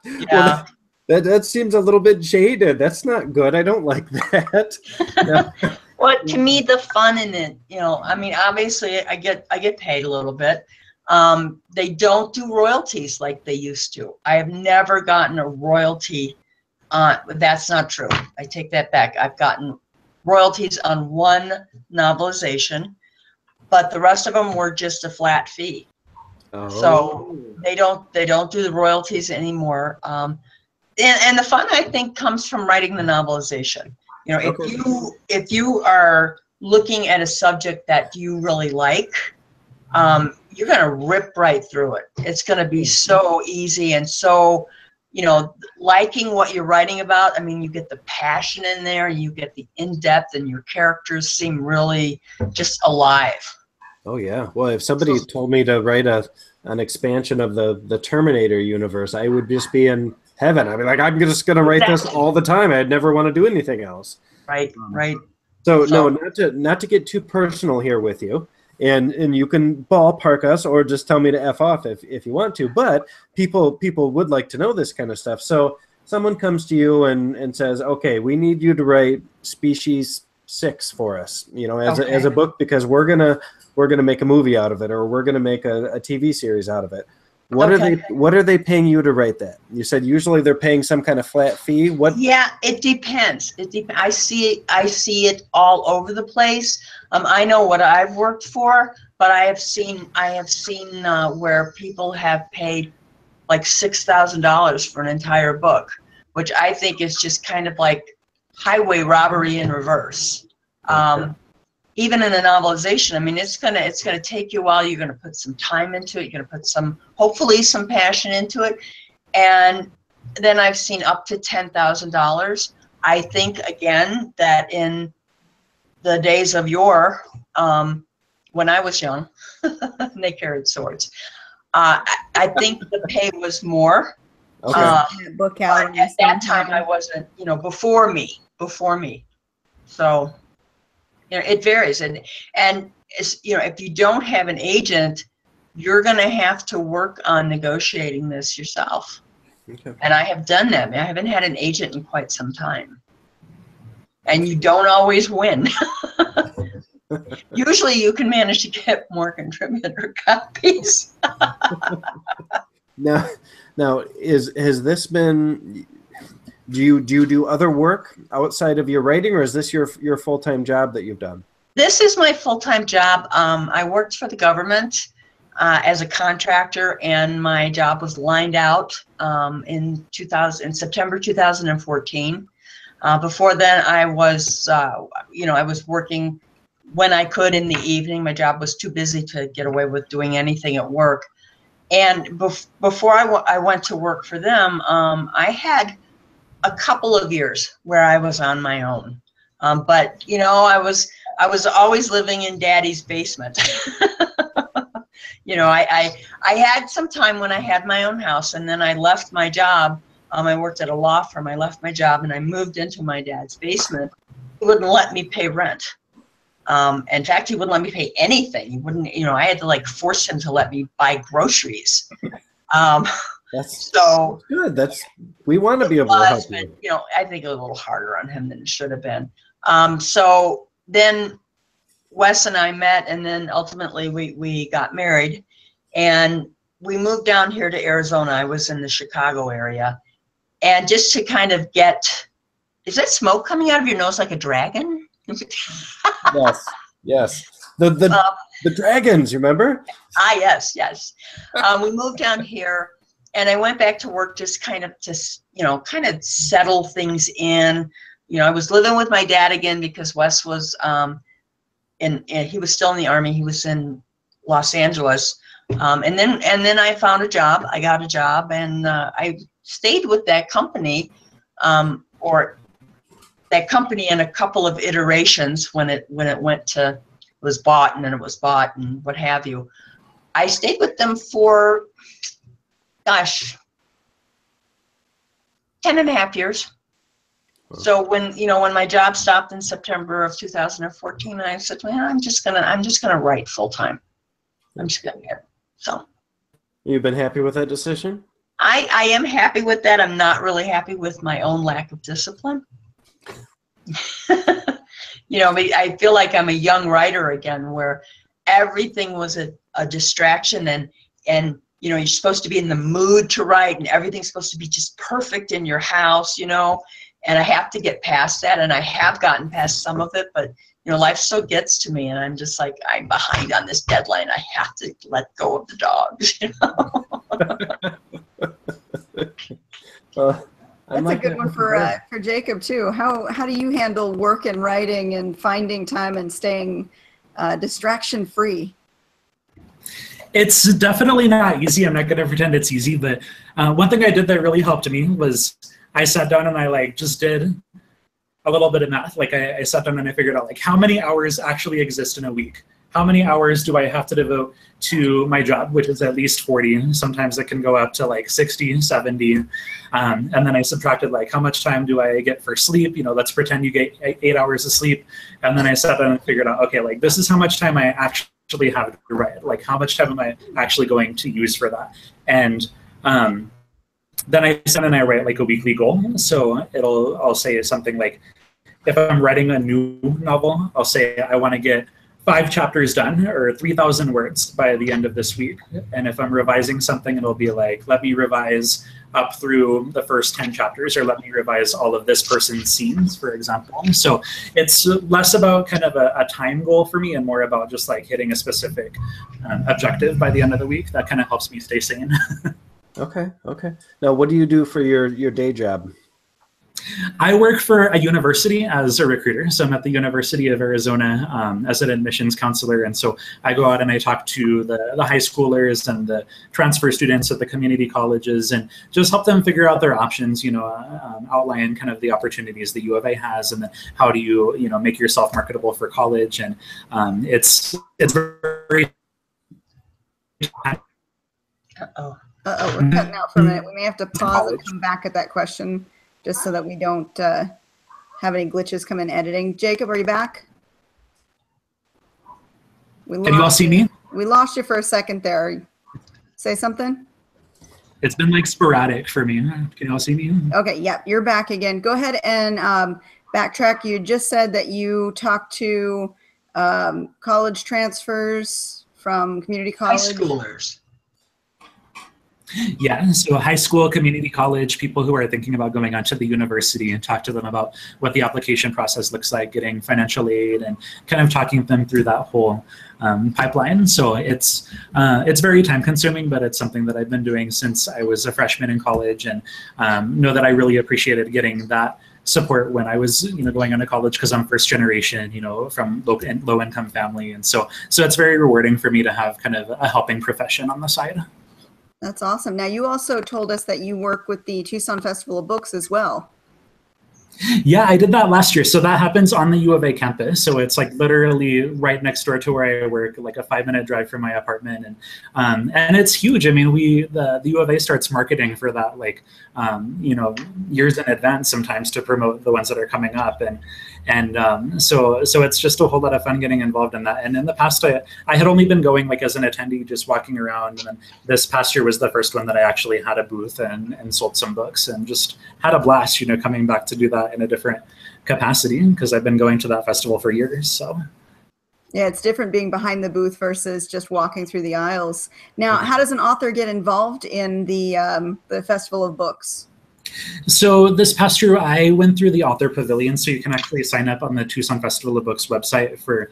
yeah. Well, that seems a little bit jaded. That's not good. I don't like that. No. Well, to me, the fun in it, you know, I mean, obviously I get paid a little bit. They don't do royalties like they used to. I have never gotten a royalty on, that's not true. I take that back. I've gotten royalties on one novelization, but the rest of them were just a flat fee. Oh. So they don't do the royalties anymore. And the fun, I think, comes from writing the novelization. You know, if you are looking at a subject that you really like, you're going to rip right through it. It's going to be so easy and so, you know, liking what you're writing about. I mean, you get the passion in there, you get the in-depth, and your characters seem really just alive. Oh yeah. Well, if somebody told me to write an expansion of the Terminator universe, I would just be in heaven. I'd be like, I'm just going to write this all the time. I'd never want to do anything else. Right. So no, not to get too personal here with you. And you can ballpark us or just tell me to F off if you want to. But people would like to know this kind of stuff. So someone comes to you and says, okay, we need you to write Species 6 for us, you know, as a book, because we're gonna make a movie out of it, or we're gonna make a TV series out of it. What are they paying you to write that? You said usually they're paying some kind of flat fee. What? Yeah, it depends. I see it all over the place. I know what I've worked for, but I have seen where people have paid like $6,000 for an entire book, which I think is just kind of like highway robbery in reverse. Even in a novelization, I mean, it's gonna take you a while. You're gonna put some time into it. You're gonna put hopefully some passion into it, and then I've seen up to $10,000. I think again that in the days of yore, when I was young, they carried swords. I think the pay was more. Okay. Book out. But at that time, I wasn't. You know, before me. So. You know, it varies, and it's, you know, if you don't have an agent, you're going to have to work on negotiating this yourself. Okay. And I have done that. I haven't had an agent in quite some time, and you don't always win. Usually, you can manage to get more contributor copies. Now, has this been? Do you do other work outside of your writing, or is this your full-time job that you've done? This is my full-time job. I worked for the government as a contractor, and my job was lined out in September 2014. Before then, I was, I was working when I could in the evening. My job was too busy to get away with doing anything at work. And before I went to work for them, I had a couple of years where I was on my own. But you know, I was always living in Daddy's basement. You know, I had some time when I had my own house, and then I left my job. I worked at a law firm. I left my job and I moved into my dad's basement. He wouldn't let me pay rent. In fact, he wouldn't let me pay anything. He wouldn't, you know, I had to like force him to let me buy groceries. That's so good. We want to be able to help you. You know, I think it was a little harder on him than it should have been. So then Wes and I met, and then ultimately we got married, and we moved down here to Arizona. I was in the Chicago area, and just to kind of get, is that smoke coming out of your nose like a dragon? Yes. The dragons, remember? Yes. We moved down here, and I went back to work just kind of settle things in. You know, I was living with my dad again because Wes was, and he was still in the Army. He was in Los Angeles. And then I found a job. I got a job, and I stayed with that company, or that company in a couple of iterations when it was bought, and then it was bought and what have you. I stayed with them for, gosh, 10.5 years. So when my job stopped in September of 2014, I said, man, I'm just gonna write full time. I'm just gonna get. So. You've been happy with that decision? I am happy with that. I'm not really happy with my own lack of discipline. You know, I feel like I'm a young writer again, where everything was a distraction, and you know, you're supposed to be in the mood to write, and everything's supposed to be just perfect in your house, you know. And I have to get past that, and I have gotten past some of it, but you know, life still gets to me, and I'm just like, I'm behind on this deadline. I have to let go of the dogs, you know. That's a good one for Jacob too. How do you handle work and writing and finding time and staying distraction free? It's definitely not easy. I'm not going to pretend it's easy, but one thing I did that really helped me was I sat down and I just did a little bit of math. I sat down and I figured out how many hours actually exist in a week. How many hours do I have to devote to my job, which is at least 40. Sometimes it can go up to 60, 70. And then I subtracted how much time do I get for sleep? You know, let's pretend you get 8 hours of sleep. And then I sat down and figured out, okay, this is how much time I actually have to write. How much time am I actually going to use for that? And then I sit and I write a weekly goal. So I'll say something like, if I'm writing a new novel, I'll say I want to get 5 chapters done, or 3,000 words by the end of this week. And if I'm revising something, it'll be let me revise up through the first 10 chapters, or let me revise all of this person's scenes, for example. So it's less about kind of a time goal for me and more about just hitting a specific objective by the end of the week. That kind of helps me stay sane. Okay. Now, what do you do for your day job? I work for a university as a recruiter. So I'm at the University of Arizona as an admissions counselor. And so I go out and I talk to the high schoolers and the transfer students at the community colleges and just help them figure out their options, outline kind of the opportunities that U of A has, and then how do you, make yourself marketable for college. And it's very... Uh-oh, we're cutting out for a minute. We may have to pause and come back at that question, just so that we don't have any glitches come in editing. Jacob, are you back? Can you all see me? We lost you for a second there. Say something? It's been sporadic for me. Can you all see me? Okay, yep, you're back again. Go ahead and backtrack. You just said that you talked to college transfers from community college. High schoolers. Yeah, so high school, community college, people who are thinking about going on to the university, and talk to them about what the application process looks like, getting financial aid, and kind of talking them through that whole pipeline. So it's very time consuming, but it's something that I've been doing since I was a freshman in college, and know that I really appreciated getting that support when I was, going into college, because I'm first generation, from low income family. And so it's very rewarding for me to have kind of a helping profession on the side. That's awesome. Now, you also told us that you work with the Tucson Festival of Books as well. Yeah, I did that last year. So that happens on the U of A campus. So it's like literally right next door to where I work, like a 5-minute drive from my apartment. And it's huge. I mean, the U of A starts marketing for that, like, years in advance sometimes to promote the ones that are coming up. So it's just a whole lot of fun getting involved in that. And in the past, I had only been going like as an attendee, just walking around. And then this past year was the first one that I actually had a booth and sold some books, and just had a blast, coming back to do that in a different capacity, because I've been going to that festival for years. So yeah, it's different being behind the booth versus just walking through the aisles. Now, how does an author get involved in the Festival of Books? So this past year, I went through the Author Pavilion, so you can actually sign up on the Tucson Festival of Books website for,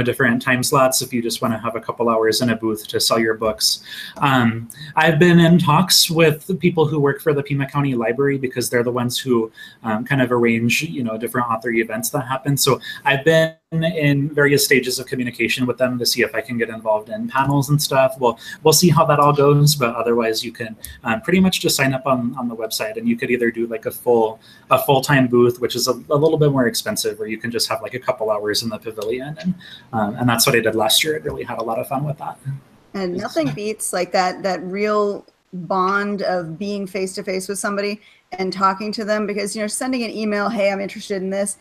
different time slots if you just want to have a couple hours in a booth to sell your books. I've been in talks with the people who work for the Pima County Library, because they're the ones who kind of arrange, different author events that happen. So I've been in various stages of communication with them to see if I can get involved in panels and stuff. We'll see how that all goes, but otherwise you can pretty much just sign up on the website, and you could either do like a full-time booth, which is a little bit more expensive, or you can just have like a couple hours in the pavilion, and that's what I did last year. I really had a lot of fun with that. And nothing beats like that real bond of being face-to-face with somebody and talking to them, because sending an email, hey, I'm interested in this,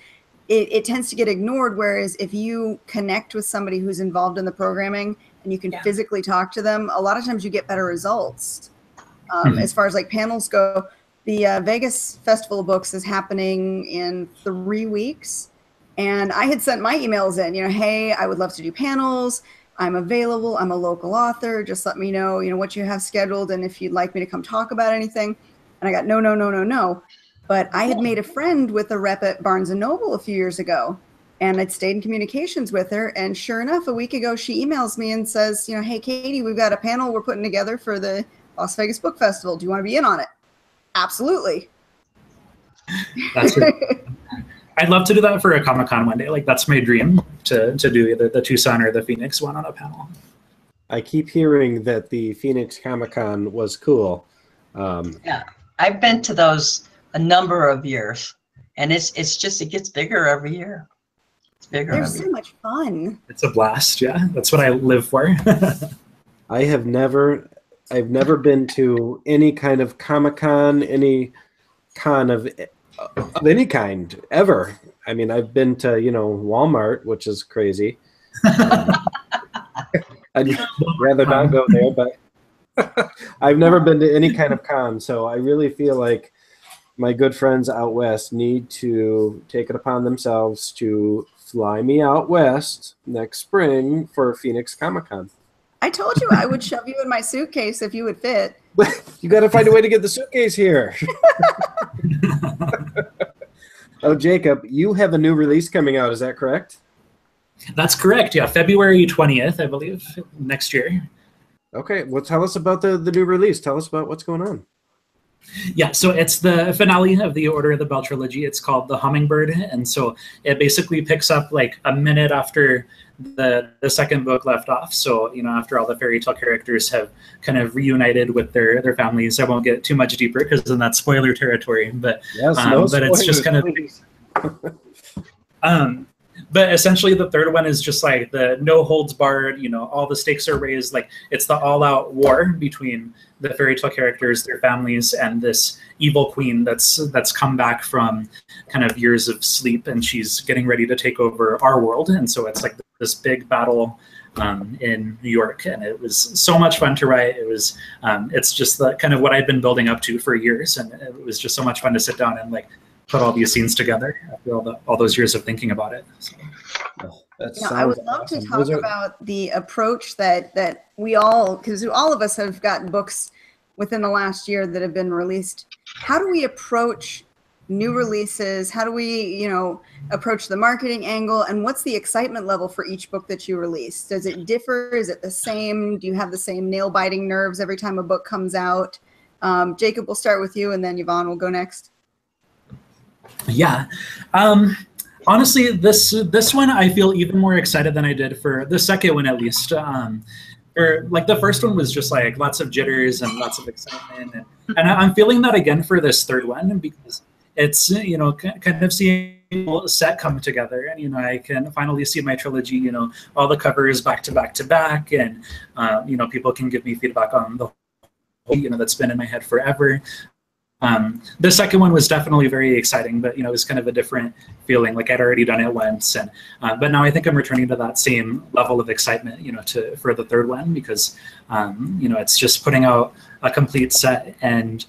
it tends to get ignored. Whereas if you connect with somebody who's involved in the programming and you can physically talk to them, a lot of times you get better results. As far as like panels go, the Vegas Festival of Books is happening in 3 weeks. And I had sent my emails in, hey, I would love to do panels. I'm available. I'm a local author. Just let me know, what you have scheduled and if you'd like me to come talk about anything. And I got no. But I had made a friend with a rep at Barnes & Noble a few years ago, and I'd stayed in communications with her. And sure enough, a week ago, she emails me and says, hey, Katie, we've got a panel we're putting together for the Las Vegas Book Festival. Do you want to be in on it? Absolutely. That's it. I'd love to do that for a Comic-Con one day. Like, that's my dream, to do either the Tucson or the Phoenix one on a panel. I keep hearing that the Phoenix Comic-Con was cool. Yeah, I've been to those a number of years, and it gets bigger every year. It's bigger. They're so much fun. It's a blast. Yeah, that's what I live for. I've never been to any kind of Comic-Con, any con of any kind ever. I mean, I've been to, Walmart, which is crazy. I'd rather not go there, but I've never been to any kind of con. So I really feel like my good friends out west need to take it upon themselves to fly me out west next spring for Phoenix Comic-Con. I told you I would shove you in my suitcase if you would fit. You got to find a way to get the suitcase here. Oh, Jacob, you have a new release coming out. Is that correct? That's correct. Yeah, February 20th, I believe, next year. Okay. Well, tell us about the new release. Tell us about what's going on. Yeah, so it's the finale of the Order of the Bell trilogy. It's called The Hummingbird, and so it basically picks up like a minute after the second book left off. So, after all the fairy tale characters have kind of reunited with their families. I won't get too much deeper because then that's spoiler territory. But yes, but it's just kind of but essentially the third one is just like the no holds barred, all the stakes are raised. Like, it's the all out war between the fairy tale characters, their families, and this evil queen that's come back from kind of years of sleep, and she's getting ready to take over our world. And so it's like this big battle in New York, and it was so much fun to write. It was it's just the kind of what I'd been building up to for years, and it was just so much fun to sit down and like put all these scenes together after all those years of thinking about it. So. I would love to talk about the approach that we all, because all of us have gotten books within the last year that have been released. How do we approach new releases? How do we, approach the marketing angle? And what's the excitement level for each book that you release? Does it differ? Is it the same? Do you have the same nail-biting nerves every time a book comes out? Jacob, we'll start with you, and then Yvonne will go next. Yeah. Honestly, this one I feel even more excited than I did for the second one, at least. Or like the first one was just like lots of jitters and lots of excitement, and I'm feeling that again for this third one because it's kind of seeing the set come together, and I can finally see my trilogy, all the covers back to back to back, and people can give me feedback on the whole, that's been in my head forever. The second one was definitely very exciting, but it was kind of a different feeling. Like I'd already done it once, and but now I think I'm returning to that same level of excitement, for the third one because it's just putting out a complete set, and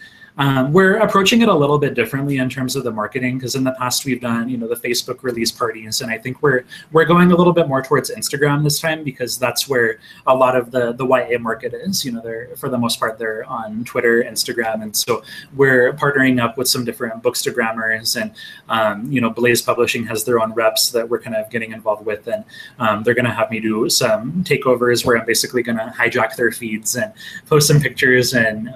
we're approaching it a little bit differently in terms of the marketing because in the past we've done the Facebook release parties, and I think we're going a little bit more towards Instagram this time because that's where a lot of the YA market is. They're for the most part they're on Twitter, Instagram, and so we're partnering up with some different bookstagrammers, and Blaze Publishing has their own reps that we're kind of getting involved with, and they're going to have me do some takeovers where I'm basically going to hijack their feeds and post some pictures and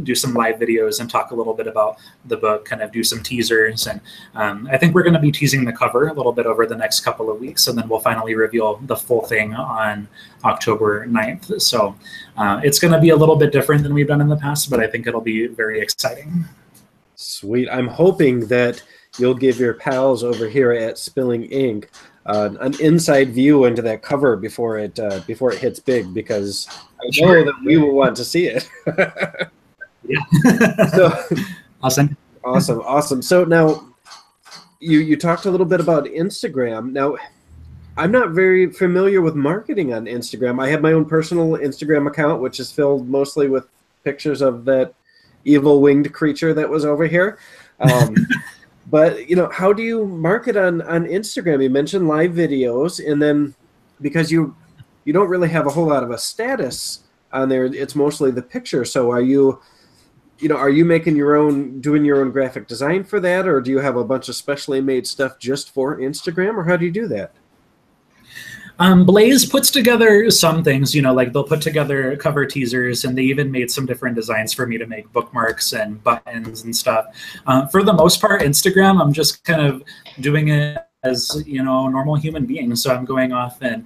do some live videos and talk a little bit about the book, kind of do some teasers, and I think we're going to be teasing the cover a little bit over the next couple of weeks, and then we'll finally reveal the full thing on October 9th. So it's going to be a little bit different than we've done in the past, but I think it'll be very exciting. Sweet. I'm hoping that you'll give your pals over here at Spilling Ink an inside view into that cover before it hits big, because I know that we will want to see it. Yeah. So Awesome. So now you talked a little bit about Instagram. Now I'm not very familiar with marketing on Instagram. I have my own personal Instagram account, which is filled mostly with pictures of that evil winged creature that was over here. But how do you market on Instagram? You mentioned live videos, and then because you don't really have a whole lot of a status on there, it's mostly the picture. So are you making doing your own graphic design for that, or do you have a bunch of specially made stuff just for Instagram, or how do you do that? Blaze puts together some things, like they'll put together cover teasers, and they even made some different designs for me to make bookmarks and buttons and stuff. For the most part, Instagram, I'm just kind of doing it as a normal human being. So I'm going off and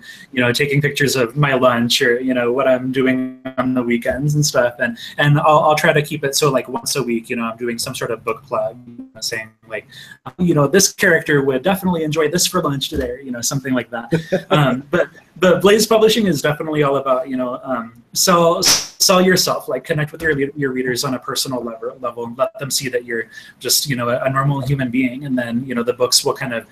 taking pictures of my lunch or what I'm doing on the weekends and stuff, and I'll try to keep it so like once a week I'm doing some sort of book plug, saying like this character would definitely enjoy this for lunch today, something like that. But Blaze Publishing is definitely all about sell yourself, like connect with your readers on a personal level, and let them see that you're just a normal human being, and then the books will kind of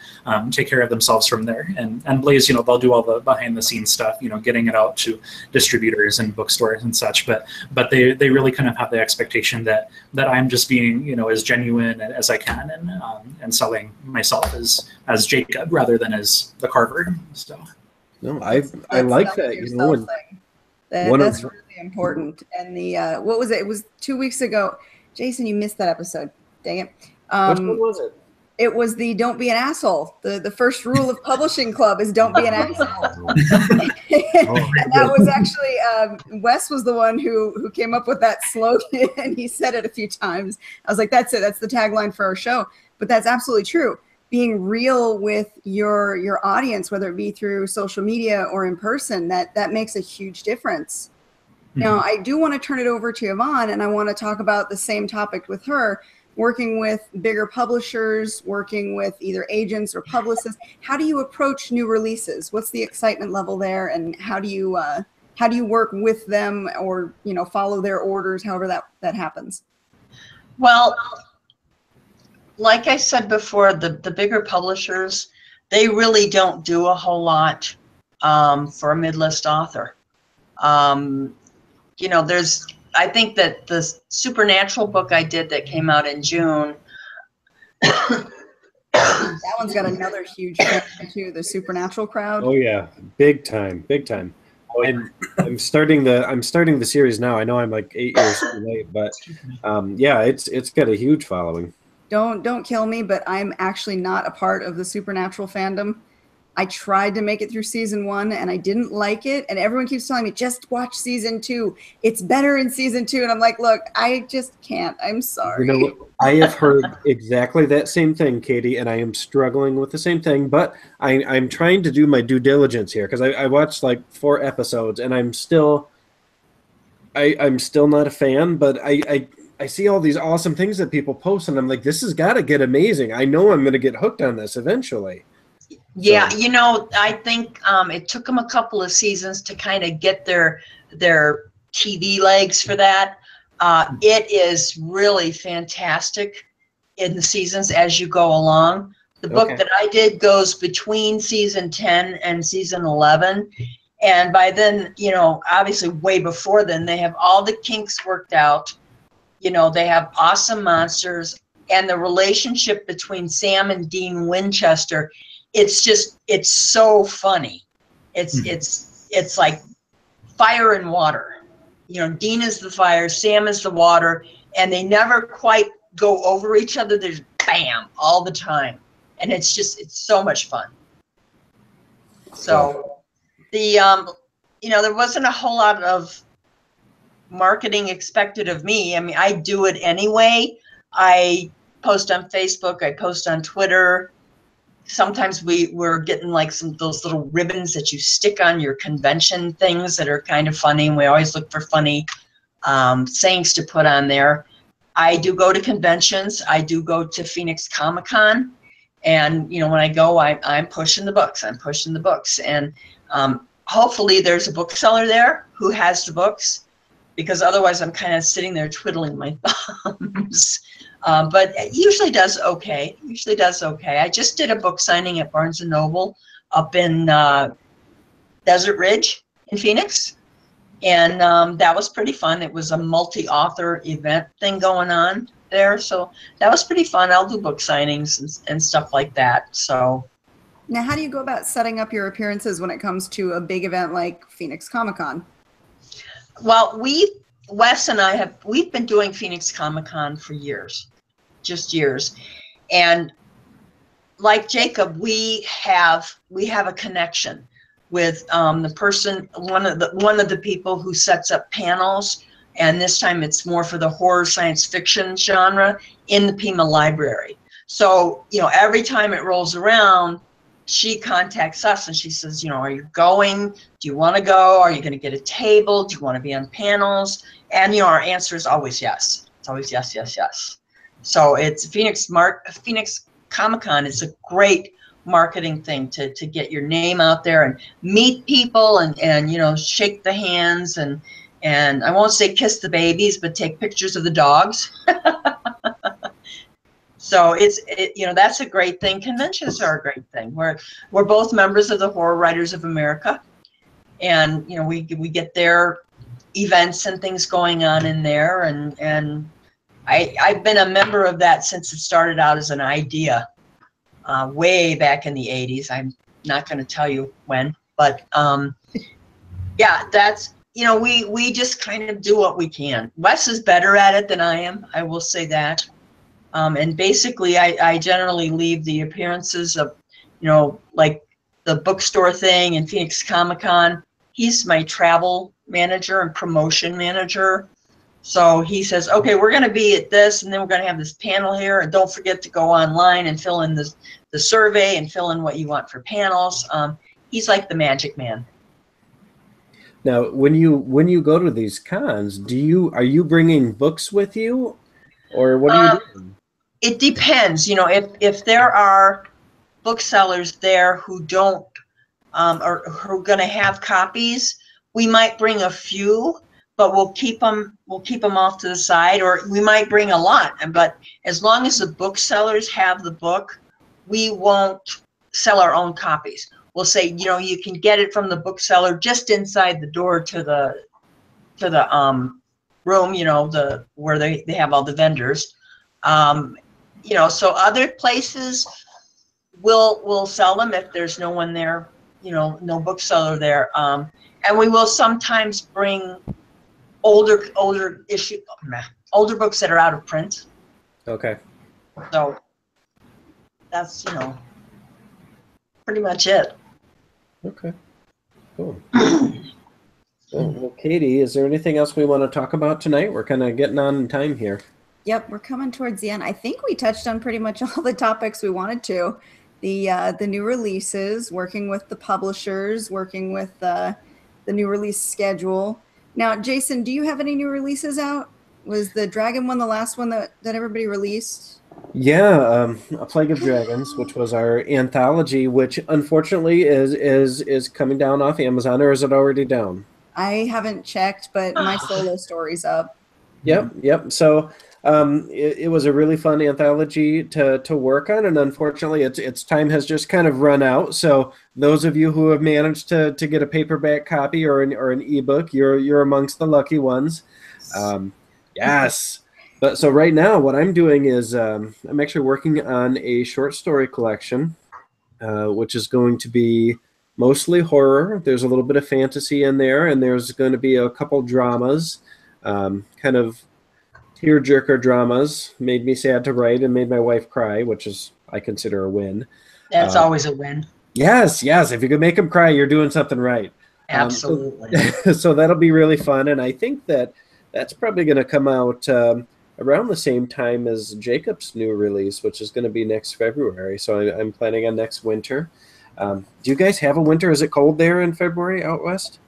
take care of themselves from there. And Blaze, they'll do all the behind the scenes stuff, getting it out to distributors and bookstores and such. But they really kind of have the expectation that I'm just being as genuine as I can, and selling myself as Jacob rather than as the Carver. So. No, I like that. That's really important. And the what was it? It was 2 weeks ago. Jason, you missed that episode. Dang it. Which one was it? It was the "Don't be an asshole." The first rule of Publishing Club is don't be an asshole. And that was actually Wes was the one who came up with that slogan, and he said it a few times. I was like, that's it. That's the tagline for our show. But that's absolutely true. Being real with your audience, whether it be through social media or in person, that makes a huge difference. Mm-hmm. Now, I do want to turn it over to Yvonne, and I want to talk about the same topic with her, working with bigger publishers, working with either agents or publicists. How do you approach new releases? What's the excitement level there, and how do you work with them, or follow their orders, however that happens? Well, like I said before, the bigger publishers, they really don't do a whole lot for a mid-list author. I think that the Supernatural book I did that came out in June. That one's got another huge crowd too, the Supernatural crowd. Oh yeah, big time. I'm starting the series now. I know I'm like 8 years too late, but yeah, it's got a huge following. Don't kill me, but I'm actually not a part of the Supernatural fandom. I tried to make it through season 1 and I didn't like it. And everyone keeps telling me, just watch season 2. It's better in season 2. And I'm like, look, I just can't. I'm sorry. You know what? I have heard exactly that same thing, Katie, and I am struggling with the same thing. But I'm trying to do my due diligence here because I watched like 4 episodes, and I'm still not a fan. But I see all these awesome things that people post, and I'm like, this has got to get amazing. I know I'm going to get hooked on this eventually. Yeah, So. you know, I think it took them a couple of seasons to kind of get their TV legs for that. It is really fantastic in the seasons as you go along. The book Okay. that I did goes between season 10 and season 11. And by then, you know, obviously way before then, they have all the kinks worked out. You know, they have awesome monsters, and the relationship between Sam and Dean Winchester, it's so funny. It's like fire and water. You know, Dean is the fire, Sam is the water, and they never quite go over each other. There's bam all the time, and it's so much fun. So the you know, there wasn't a whole lot of marketing expected of me. I mean, I do it anyway. I post on Facebook, I post on Twitter. Sometimes we're getting like those little ribbons that you stick on your convention things that are kind of funny. And we always look for funny sayings to put on there. I do go to conventions. I do go to Phoenix Comic-Con. And, you know, when I go, I'm pushing the books. I'm pushing the books. And hopefully there's a bookseller there who has the books, because otherwise I'm kind of sitting there twiddling my thumbs. But it usually does okay. Usually does okay. I just did a book signing at Barnes & Noble up in Desert Ridge in Phoenix. And that was pretty fun. It was a multi-author event thing going on there. So that was pretty fun. I'll do book signings and stuff like that. So Now, how do you go about setting up your appearances when it comes to a big event like Phoenix Comic-Con? well, Wes and I we've been doing Phoenix Comic-Con for years, just years. And like Jacob, we have a connection with the person, one of the people who sets up panels, and this time it's more for the horror science fiction genre in the Pima Library. So, you know, every time it rolls around, she contacts us and she says, you know, are you going? Do you want to go? Are you going to get a table? Do you want to be on panels? And, you know, our answer is always yes. It's always yes, yes, yes. So it's Phoenix Comic-Con is a great marketing thing to get your name out there and meet people and you know, shake the hands and I won't say kiss the babies, but take pictures of the dogs. So you know, that's a great thing. Conventions are a great thing. We're both members of the Horror Writers of America, and you know, we get their events and things going on in there, and I've been a member of that since it started out as an idea way back in the 80s. I'm not going to tell you when, but yeah, that's, you know, we just kind of do what we can. Wes is better at it than I am, I will say that. And basically, I generally leave the appearances of, you know, like the bookstore thing and Phoenix Comic-Con. He's my travel manager and promotion manager. So he says, okay, we're going to be at this, and then we're going to have this panel here, and don't forget to go online and fill in the survey and fill in what you want for panels. He's like the magic man. Now, when you go to these cons, are you bringing books with you, or what are you doing? It depends. You know, if there are booksellers there who don't or who are going to have copies, we might bring a few, but we'll keep them off to the side, or we might bring a lot. But as long as the booksellers have the book, we won't sell our own copies. We'll say, you know, you can get it from the bookseller just inside the door to the room, you know, where they have all the vendors. You know, so other places will sell them if there's no one there, you know, no bookseller there. And we will sometimes bring older books that are out of print. Okay. So that's, you know, pretty much it. Okay. Cool. Well, Katie, is there anything else we want to talk about tonight? We're kind of getting on in time here. Yep, we're coming towards the end. I think we touched on pretty much all the topics we wanted to. The new releases, working with the publishers, working with the new release schedule. Now, Jason, do you have any new releases out? Was the Dragon one the last one that everybody released? Yeah, A Plague of Dragons, which was our anthology, which unfortunately is coming down off Amazon, or is it already down? I haven't checked, but my solo story's up. Yep. So it was a really fun anthology to work on, and unfortunately, its time has just kind of run out. So those of you who have managed to get a paperback copy or an ebook, you're amongst the lucky ones. Yes. But so right now, what I'm doing is I'm actually working on a short story collection, which is going to be mostly horror. There's a little bit of fantasy in there, and there's going to be a couple dramas, kind of tearjerker dramas. Made me sad to write and made my wife cry, which is, I consider, a win. That's always a win. Yes. If you can make them cry, you're doing something right. Absolutely. So that'll be really fun, and I think that's probably going to come out around the same time as Jacob's new release, which is going to be next February. So I'm planning on next winter. Do you guys have a winter? Is it cold there in February out west?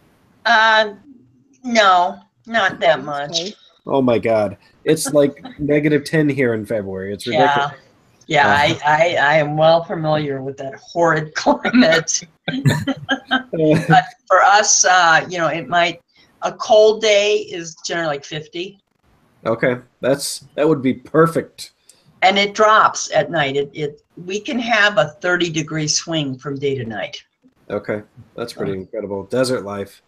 No, not that much. Oh my God. It's like -10 here in February. It's ridiculous. Yeah, I am well familiar with that horrid climate. But for us, a cold day is generally like 50. Okay, that would be perfect. And it drops at night. We can have a 30-degree swing from day to night. Okay, that's pretty incredible. Desert life.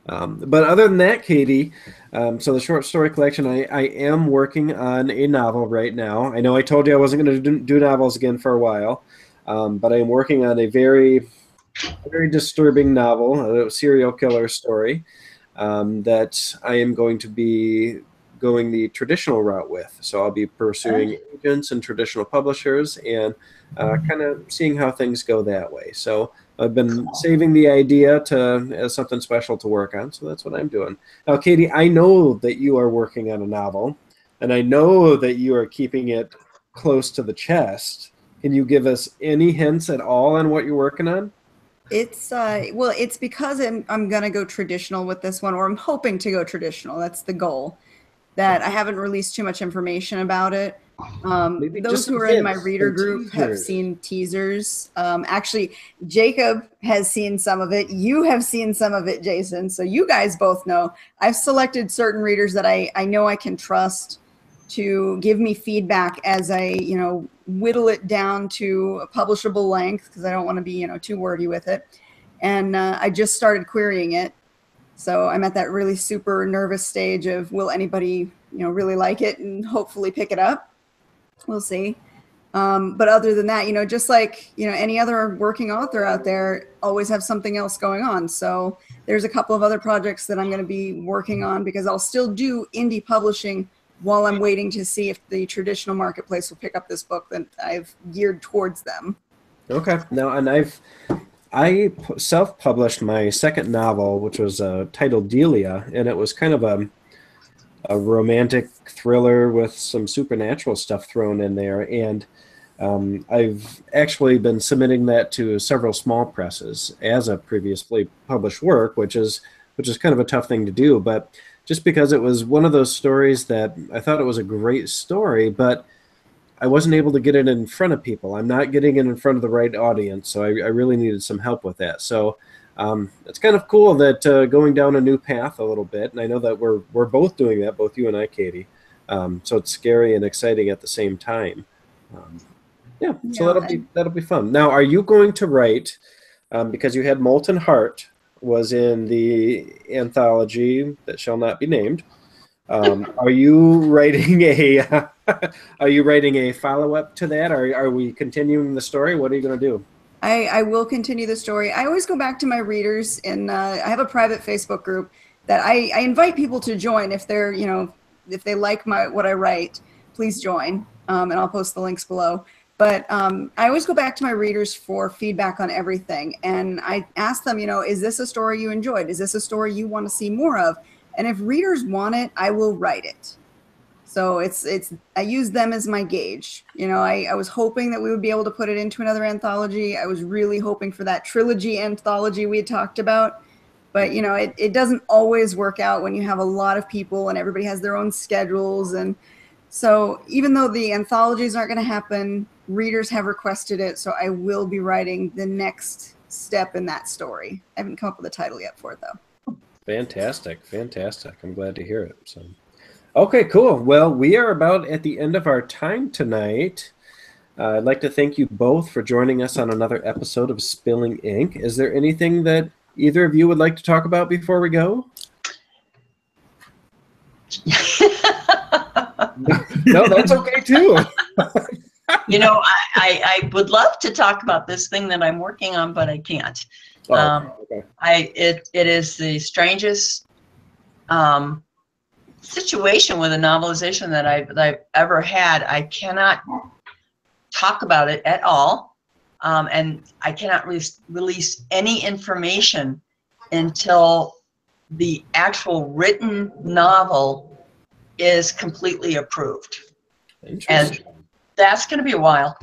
But other than that, Katie, so the short story collection, I am working on a novel right now. I know I told you I wasn't going to do novels again for a while, but I am working on a very, very disturbing novel, a serial killer story that I am going to be going the traditional route with. So I'll be pursuing agents and traditional publishers and kind of seeing how things go that way. So I've been saving the idea as something special to work on. So that's what I'm doing. Now, Katie, I know that you are working on a novel, and I know that you are keeping it close to the chest. Can you give us any hints at all on what you're working on? It's it's because I'm gonna go traditional with this one, or I'm hoping to go traditional. That's the goal. That I haven't released too much information about it. Those who are in my reader group have seen teasers. Actually, Jacob has seen some of it. You have seen some of it, Jason. So you guys both know. I've selected certain readers that I know I can trust to give me feedback as I, whittle it down to a publishable length, because I don't want to be, too wordy with it. And I just started querying it. So I'm at that really super nervous stage of, will anybody, really like it and hopefully pick it up? We'll see. But other than that, just like, any other working author out there, always have something else going on. So there's a couple of other projects that I'm going to be working on, because I'll still do indie publishing while I'm waiting to see if the traditional marketplace will pick up this book that I've geared towards them. Okay. Now, and I self-published my second novel, which was titled Delia, and it was kind of a romantic thriller with some supernatural stuff thrown in there. And I've actually been submitting that to several small presses as a previously published work, which is kind of a tough thing to do. But just because it was one of those stories that I thought it was a great story, but I wasn't able to get it in front of people. I'm not getting it in front of the right audience, so I really needed some help with that. So it's kind of cool that going down a new path a little bit, and I know that we're both doing that, both you and I, Katie. So it's scary and exciting at the same time. So that'll be fun. Now, are you going to write, because you had Molten Heart was in the anthology that shall not be named, are you writing a follow-up to that? Are we continuing the story? What are you going to do? I will continue the story. I always go back to my readers, and I have a private Facebook group that I invite people to join if they're, if they like what I write, please join, and I'll post the links below. But I always go back to my readers for feedback on everything. And I ask them, is this a story you enjoyed? Is this a story you want to see more of? And if readers want it, I will write it. So I use them as my gauge. I was hoping that we would be able to put it into another anthology. I was really hoping for that trilogy anthology we had talked about. But, it doesn't always work out when you have a lot of people and everybody has their own schedules. And so even though the anthologies aren't going to happen, readers have requested it. So I will be writing the next step in that story. I haven't come up with a title yet for it, though. Fantastic. Fantastic. I'm glad to hear it. So, okay, cool. Well, we are about at the end of our time tonight. I'd like to thank you both for joining us on another episode of Spilling Ink. Is there anything that either of you would like to talk about before we go? No, that's okay too. I would love to talk about this thing that I'm working on, but I can't. Okay. It is the strangest situation with a novelization that I've ever had. I cannot talk about it at all, and I cannot release any information until the actual written novel is completely approved. And that's going to be a while.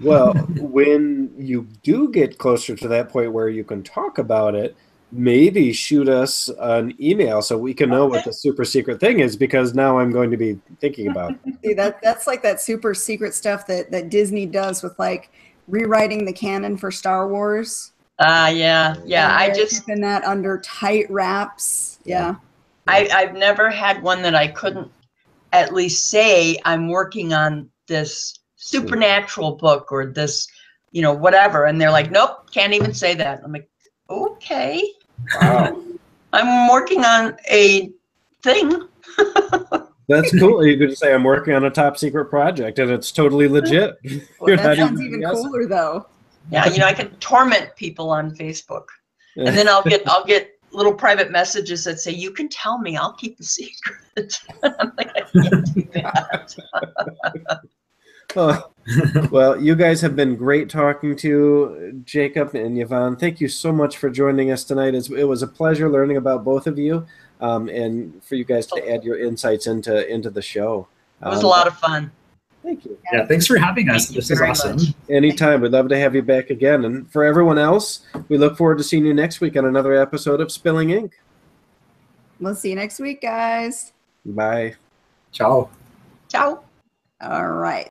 Well, when you do get closer to that point where you can talk about it, maybe shoot us an email so we can know what the super secret thing is, because now I'm going to be thinking about it. See, that's like that super secret stuff that Disney does with like rewriting the canon for Star Wars. Yeah. I just keeping that under tight wraps. Yeah. I've never had one that I couldn't at least say I'm working on this supernatural book or this, whatever. And they're like, nope, can't even say that. I'm like, okay. Wow. I'm working on a thing. That's cool. You could say I'm working on a top secret project and it's totally legit. Well, that sounds even cooler though. Yeah, I can torment people on Facebook. And then I'll get little private messages that say, you can tell me, I'll keep the secret. I'm like, I can't do that. Well, you guys have been great talking to Jacob and Yvonne. Thank you so much for joining us tonight. It was a pleasure learning about both of you, and for you guys to add your insights into the show. It was a lot of fun. Thank you. Yeah, thanks for having us. This is awesome. Anytime. We'd love to have you back again. And for everyone else, we look forward to seeing you next week on another episode of Spilling Ink. We'll see you next week, guys. Bye. Ciao. Ciao. All right.